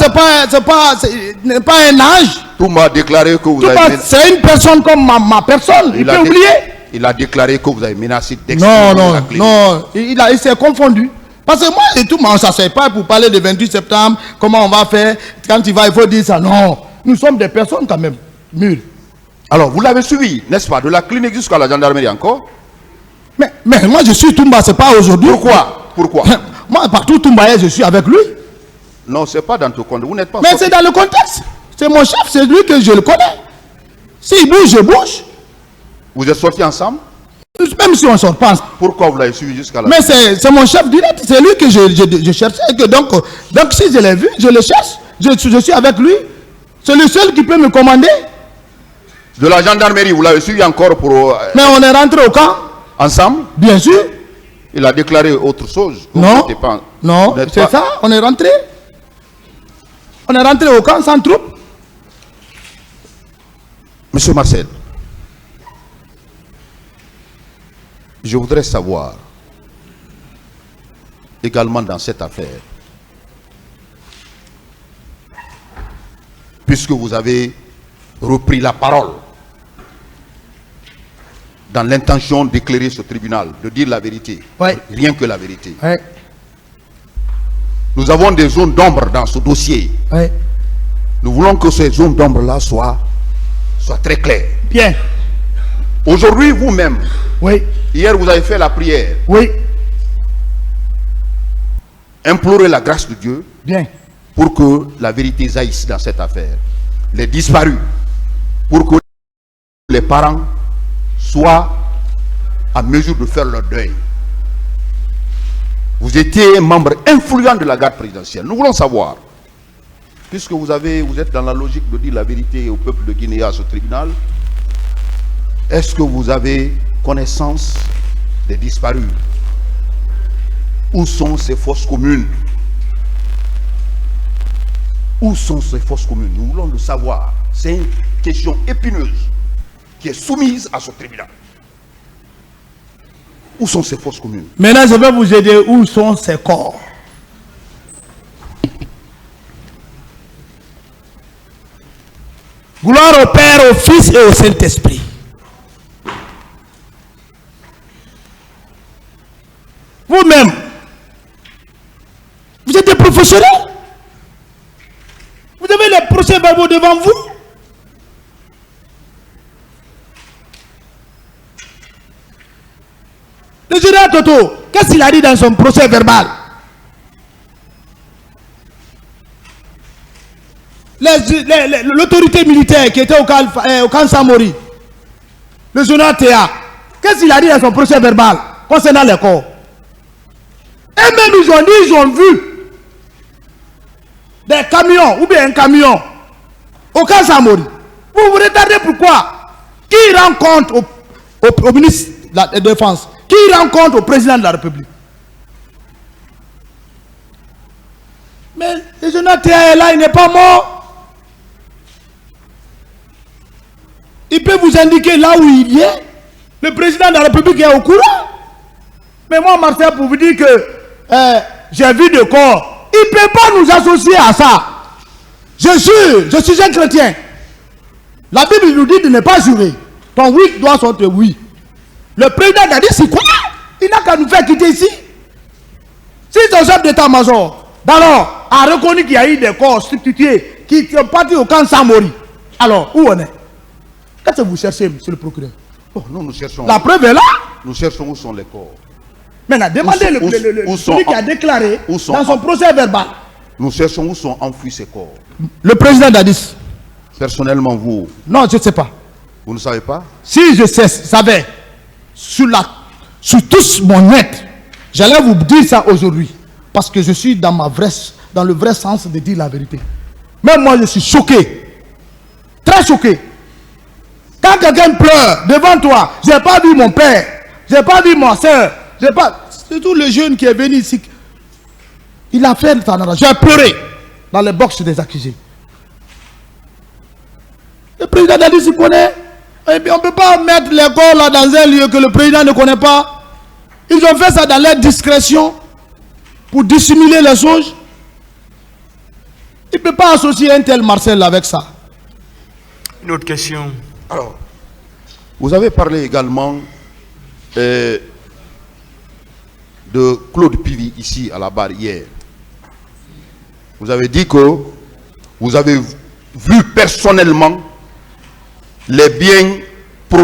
n'est pas un âge. Toumba a déclaré que vous avez... c'est une personne comme ma personne. Il peut oublier. Il a déclaré que vous avez menacé Non, d'exploser non, la clinique. non, il s'est confondu. Parce que moi et tout, on ne s'assied pas pour parler du 28 septembre, comment on va faire, quand il faut dire ça. Non, nous sommes des personnes quand même mûres. Alors, vous l'avez suivi, n'est-ce pas, de la clinique jusqu'à la gendarmerie encore? Mais moi je suis Toumba, c'est pas aujourd'hui. Pourquoi? Moi, partout Toumba, je suis avec lui. Non, c'est pas dans ton compte. Vous n'êtes pas Mais sorti. c'est dans le contexte. C'est mon chef, c'est lui que je le connais. S'il bouge, je bouge. Vous êtes sortis ensemble? Même si on sort pas. Pourquoi vous l'avez suivi jusqu'à là? Mais c'est mon chef direct, c'est lui que je cherchais. Et que donc si je l'ai vu, je le cherche. Je suis avec lui. C'est le seul qui peut me commander. De la gendarmerie, vous l'avez suivi encore pour... Mais on est rentré au camp. Ensemble? Bien sûr. Il a déclaré autre chose. Non, non, Vous n'êtes c'est pas- ça, on est rentré. On est rentré au camp sans troupe. Monsieur Marcel, je voudrais savoir, également dans cette affaire, puisque vous avez repris la parole dans l'intention d'éclairer ce tribunal, de dire la vérité, Ouais. rien que la vérité. Ouais, Nous avons des zones d'ombre dans ce dossier. ouais. Nous voulons que ces zones d'ombre-là soient très claires. Bien. Aujourd'hui, vous-même, Oui, hier vous avez fait la prière, oui. implorer la grâce de Dieu Bien. pour que la vérité jaillisse dans cette affaire. Les disparus, pour que les parents soient en mesure de faire leur deuil. Vous étiez un membre influent de la garde présidentielle. Nous voulons savoir, puisque vous êtes dans la logique de dire la vérité au peuple de Guinée, à ce tribunal, est-ce que vous avez connaissance des disparus? Où sont ces fosses communes? Où sont ces fosses communes? Nous voulons le savoir. C'est une question épineuse qui est soumise à ce tribunal. Où sont ces fosses communes? Maintenant, je vais vous aider. Où sont ces corps? Gloire au Père, au Fils et au Saint-Esprit. Vous-même, vous êtes des professionnels. Vous avez les procès-verbaux devant vous. Le général Toto, qu'est-ce qu'il a dit dans son procès verbal? L'autorité militaire qui était au camp Samori, le général Théa, qu'est-ce qu'il a dit dans son procès verbal concernant les corps? Et même ils ont dit, ils ont vu des camions, ou bien un camion, au camp Samori. Vous vous retardez pourquoi? Qui rend compte au ministre de la Défense? Qui rend compte au président de la République? Mais le général Théa est là, il n'est pas mort. Il peut vous indiquer là où il est. Le président de la République est au courant. Mais moi, Marcel, pour vous dire que j'ai vu de corps, il ne peut pas nous associer à ça. Je suis un chrétien. La Bible nous dit de ne pas jurer. Ton oui doit sortir oui. Le président a dit, c'est quoi? Il n'a qu'à nous faire quitter ici. Si son chef d'état-major, d'alors, a reconnu qu'il y a eu des corps substitués qui sont partis au camp Samori, alors, où on est? Qu'est-ce que vous cherchez, monsieur le procureur? Oh, nous cherchons. La preuve est là. Nous cherchons où sont les corps. Maintenant, demandez celui qui a déclaré dans son procès verbal. Nous cherchons où sont enfouis ces corps. Le président Dadis. Personnellement, vous, Non, je ne sais pas. vous ne savez pas? Si je savais, sur tous mon net, j'allais vous dire ça aujourd'hui. Parce que je suis dans le vrai sens de dire la vérité. Même moi, je suis choqué. Très choqué. Quand quelqu'un pleure devant toi, je n'ai pas vu mon père, je n'ai pas vu ma soeur, c'est tout le jeune qui est venu ici. Il a fait ça. J'ai pleuré dans les box des accusés. Le président a dit qu'il connaît. Et puis on ne peut pas mettre les corps là dans un lieu que le président ne connaît pas. Ils ont fait ça dans leur discrétion pour dissimuler les choses. Il ne peut pas associer un tel Marcel avec ça. Une autre question. Alors, vous avez parlé également de Claude Pivi ici à la barre hier, vous avez dit que vous avez vu personnellement les biens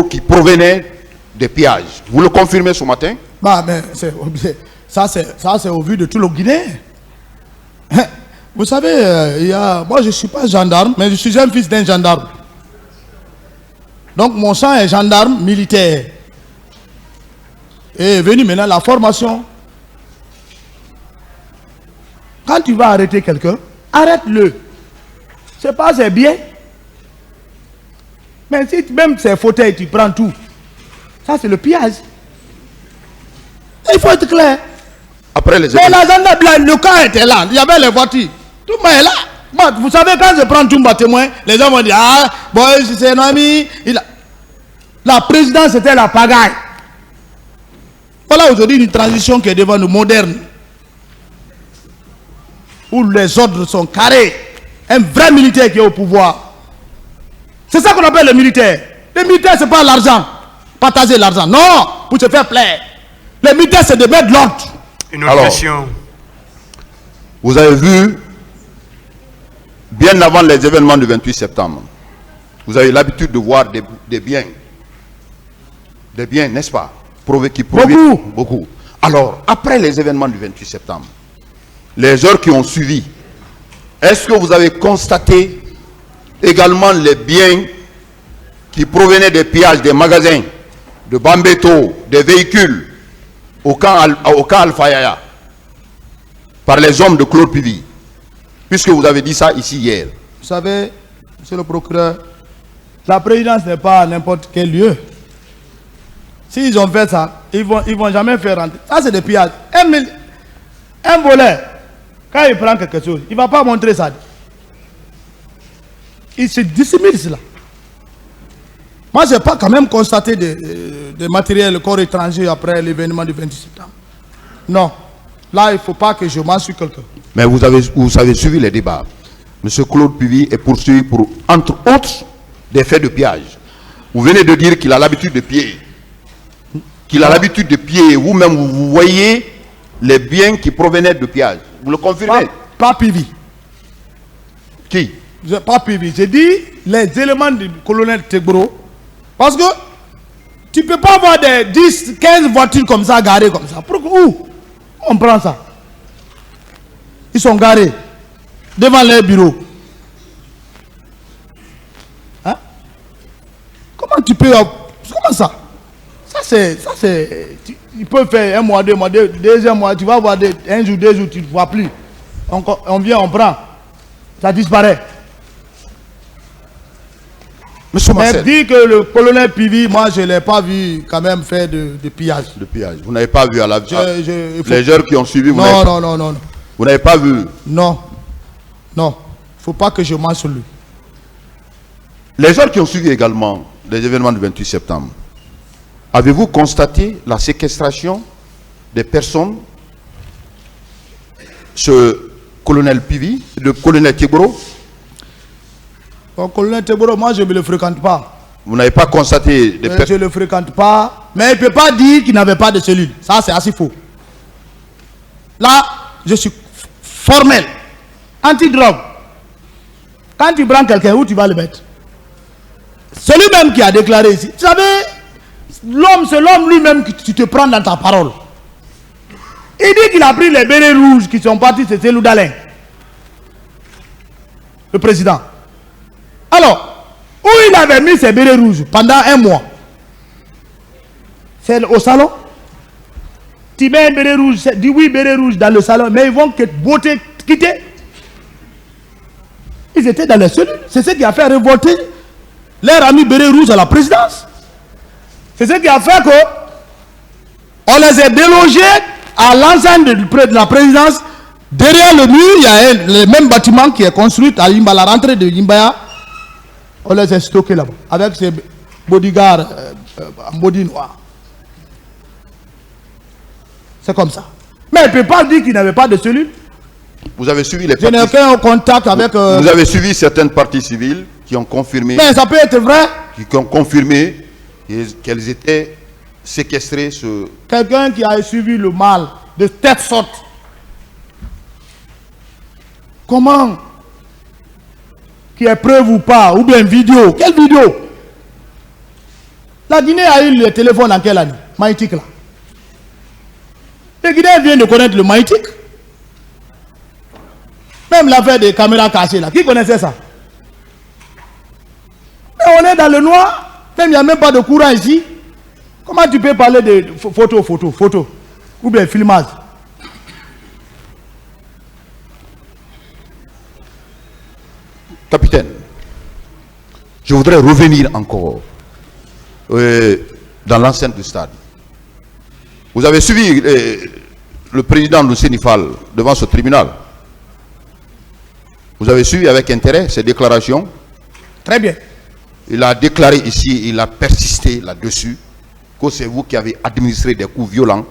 qui provenaient des pillages. Vous le confirmez ce matin? Bah, mais ça c'est au vu de tout le Guinéen. Vous savez, moi je ne suis pas gendarme, mais je suis un fils d'un gendarme. Donc mon sang est gendarme militaire. Et est venu maintenant la formation. Quand tu vas arrêter quelqu'un, arrête-le. C'est pas ses biens. Mais si même ses fauteuils, tu prends tout. Ça c'est le pillage. Il faut être clair. Après les mais la gendarmerie, le cas était là. Il y avait les voitures. Tout le monde est là. Bon, vous savez, quand je prends Toumba témoin, les gens vont dire, ah, bon, c'est un ami. La présidence, c'était la pagaille. Voilà aujourd'hui une transition qui est devant nous, moderne. Où les ordres sont carrés. Un vrai militaire qui est au pouvoir. C'est ça qu'on appelle le militaire. Le militaire, ce n'est pas l'argent. Partager l'argent. Non, pour se faire plaire. Le militaire, c'est de mettre de l'ordre. Une autre question. Vous avez vu, bien avant les événements du 28 septembre, vous avez l'habitude de voir des biens. Des biens, n'est-ce pas? Qui proviennent beaucoup. Alors, après les événements du 28 septembre, les heures qui ont suivi, est-ce que vous avez constaté également les biens qui provenaient des pillages des magasins, de Bambeto, des véhicules au camp Alpha Yaya, par les hommes de Claude Pivi, puisque vous avez dit ça ici hier? Vous savez, monsieur le procureur, la présidence n'est pas à n'importe quel lieu. S'ils ont fait ça, ils vont jamais faire rentrer. Ça, c'est des pillages. Un voleur, quand il prend quelque chose, il ne va pas montrer ça. Il se dissimule cela. Moi, je n'ai pas quand même constaté des matériels corps étrangers après l'événement du 26 septembre. Non. Là, il ne faut pas que je m'en suis quelqu'un. Mais vous avez suivi les débats. Monsieur Claude Pivi est poursuivi pour, entre autres, des faits de pillage. Vous venez de dire qu'il a l'habitude de piller. Qu'il a l'habitude de piller. Vous-même, vous voyez les biens qui provenaient de pillage. Vous le confirmez? Pas Pivi. Qui? Pas Pivi. J'ai dit les éléments du colonel Tegboro. Parce que tu ne peux pas avoir des 10, 15 voitures comme ça, garées comme ça. Pourquoi? Où on prend ça? Ils sont garés devant les bureaux. Hein? Comment tu peux... Comment ça? Ça c'est... Il peut faire un mois, 2 mois, deuxième mois, tu vas voir un jour, 2 jours, tu ne vois plus. On vient, on prend. Ça disparaît. Monsieur Mais Marcel, dit que le colonel Pivi, moi je ne l'ai pas vu quand même faire de pillage. de pillage. Vous n'avez pas vu à la faut... les heures qui ont suivi, vous non. Vous n'avez pas vu? Non. Il ne faut pas que je mange sur lui. Les heures qui ont suivi également les événements du 28 septembre, avez-vous constaté la séquestration des personnes, ce colonel Pivi, le colonel Tegboro? Le colonel Tegboro, moi je ne le fréquente pas. Vous n'avez pas constaté des personnes? Je ne le fréquente pas. Mais il ne peut pas dire qu'il n'avait pas de cellule. Ça c'est assez faux. Là, je suis formel. Anti-drogue. Quand tu prends quelqu'un, où tu vas le mettre? C'est lui-même qui a déclaré ici. Tu savez, l'homme, c'est l'homme lui-même que tu te prends dans ta parole. Il dit qu'il a pris les bérets rouges qui sont partis, c'est Cellou Dalein, le président. Alors, où il avait mis ses bérets rouges pendant 1 mois? C'est au salon. Tu mets un béret rouge, dis oui, béret rouge dans le salon, mais ils vont quitter. Ils étaient dans les cellules. C'est ce qui a fait révolter leur ami béret rouge à la présidence. C'est ce qui a fait que on les a délogés à l'enceinte de la présidence. Derrière le mur, il y a le même bâtiment qui est construit à Yimba, la rentrée de Yimbaya. On les a stockés là-bas, avec ces bodyguards en body noir. C'est comme ça. Mais il ne peut pas dire qu'il n'avait pas de cellule. Vous avez suivi les Je n'ai aucun contact avec... Vous avez suivi certaines parties civiles qui ont confirmé... Mais ça peut être vrai. Qui ont confirmé qu'elles étaient séquestrer ce... Quelqu'un qui a suivi le mal de telle sorte. Comment? Qui est preuve ou pas? Ou bien vidéo? Quelle vidéo? La Guinée a eu le téléphone en quelle année? Maïtik là. Les Guinéens viennent de connaître le Maïtik. Même l'affaire des caméras cachées là. Qui connaissait ça? Mais on est dans le noir. Même il n'y a même pas de courant ici. Comment tu peux parler de photo ou bien filmage? Capitaine, je voudrais revenir encore dans l'enceinte du stade. Vous avez suivi le président de Sénifal devant ce tribunal. Vous avez suivi avec intérêt ses déclarations. Très bien. Il a déclaré ici, il a persisté là-dessus, que c'est vous qui avez administré des coups violents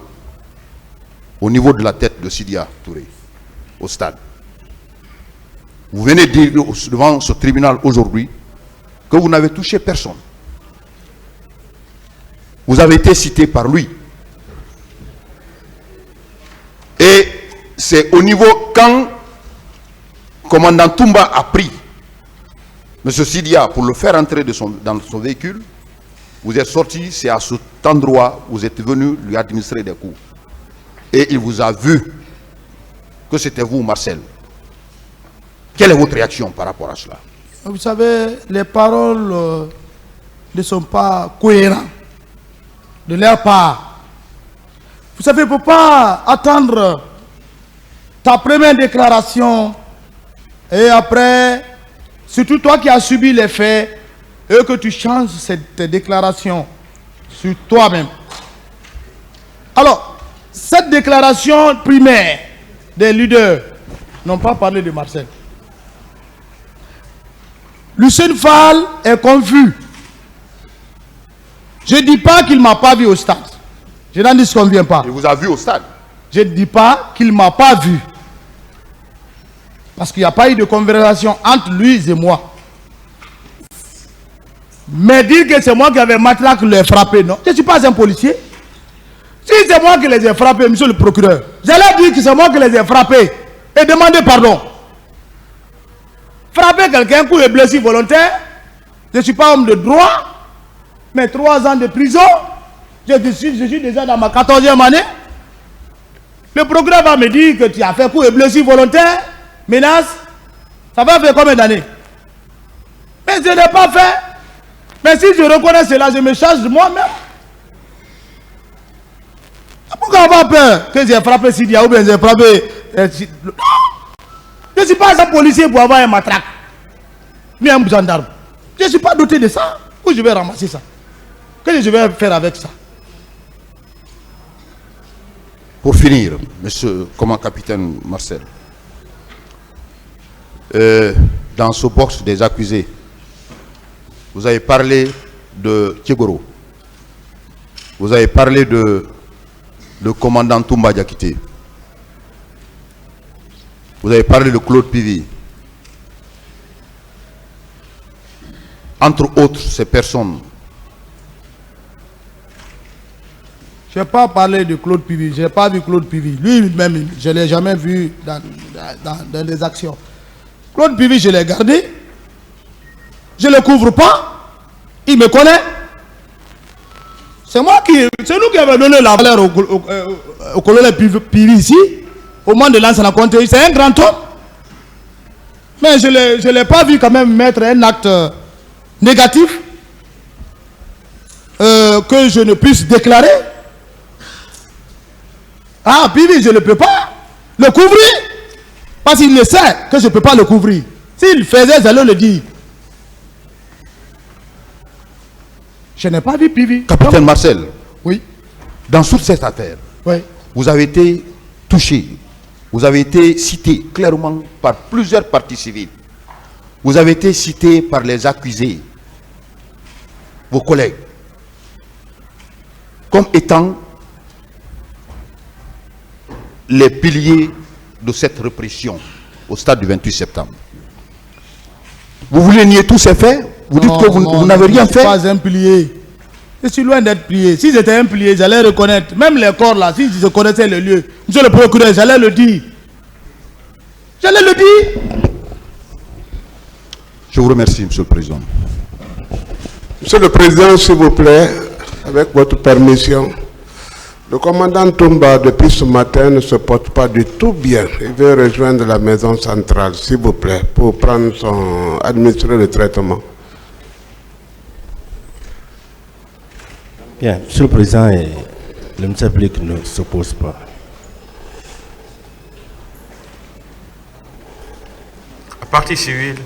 au niveau de la tête de Sidia Touré, au stade. Vous venez de dire devant ce tribunal aujourd'hui que vous n'avez touché personne. Vous avez été cité par lui. Et c'est au niveau quand commandant Toumba a pris M. Sidia pour le faire entrer dans son véhicule, vous êtes sorti, c'est à cet endroit où vous êtes venu lui administrer des coups. Et il vous a vu que c'était vous, Marcel. Quelle est votre réaction par rapport à cela? Vous savez, les paroles ne sont pas cohérentes de leur part. Vous savez, il ne faut pas attendre ta première déclaration et après, surtout toi qui as subi les faits, et que tu changes cette déclaration sur toi-même. Alors, cette déclaration primaire des leaders n'ont pas parlé de Marcel. Lucien Fall est confus. Je ne dis pas qu'il ne m'a pas vu au stade. Je n'en disconviens pas. Il vous a vu au stade. Je ne dis pas qu'il ne m'a pas vu. Parce qu'il n'y a pas eu de conversation entre lui et moi. Mais dire que c'est moi qui avais matraqué les frappés, non. Je ne suis pas un policier. Si c'est moi qui les ai frappés, monsieur le procureur, j'allais dire que c'est moi qui les ai frappés et demander pardon. Frapper quelqu'un, coup de blessure volontaire, je ne suis pas homme de droit, mais 3 ans de prison, je suis déjà dans ma 14e année. Le procureur va me dire que tu as fait coup de blessure volontaire, menace, ça va faire combien d'années? Mais je n'ai pas fait. Mais si je reconnais cela, je me charge de moi-même. Pourquoi avoir peur que j'ai frappé Sidia ou bien j'ai frappé... Je ne suis pas un policier pour avoir un matraque, ni un gendarme. Je ne suis pas doté de ça. Où je vais ramasser ça? Qu'est-ce que je vais faire avec ça? Pour finir, monsieur, capitaine Marcel, dans ce box des accusés, vous avez parlé de Tchegoro. Vous avez parlé de commandant Toumba Diakité. Vous avez parlé de Claude Pivi. Entre autres, ces personnes. Je n'ai pas parlé de Claude Pivi. Je n'ai pas vu Claude Pivi. Lui-même, je ne l'ai jamais vu dans des actions. Claude Pivi, je l'ai gardé. Je ne le couvre pas. Il me connaît. C'est nous qui avons donné la valeur au colonel Pivi ici. Au moment de l'ancien rencontre, c'est un grand homme. Mais je ne l'ai pas vu quand même mettre un acte négatif que je ne puisse déclarer. Ah, Pivi, je ne peux pas le couvrir. Parce qu'il le sait que je ne peux pas le couvrir. S'il faisait, j'allais le dire. Je n'ai pas vu Pivi. Capitaine Marcel, oui. Dans toute cette affaire, Oui. vous avez été touché. Vous avez été cité clairement par plusieurs parties civiles. Vous avez été cité par les accusés, vos collègues, comme étant les piliers de cette répression au stade du 28 septembre. Vous voulez nier tous ces faits? Vous dites que vous n'avez rien fait? Je ne suis pas un pilier. Je suis loin d'être plié. Si j'étais un plié, j'allais reconnaître. Même les corps là, si je connaissais le lieu, monsieur le procureur, j'allais le dire. J'allais le dire. Je vous remercie, Monsieur le Président. Monsieur le Président, s'il vous plaît, avec votre permission, le commandant Toumba, depuis ce matin, ne se porte pas du tout bien. Il veut rejoindre la maison centrale, s'il vous plaît, pour administrer le traitement. Bien, Monsieur le Président, le ministère public ne s'oppose pas. La partie civile.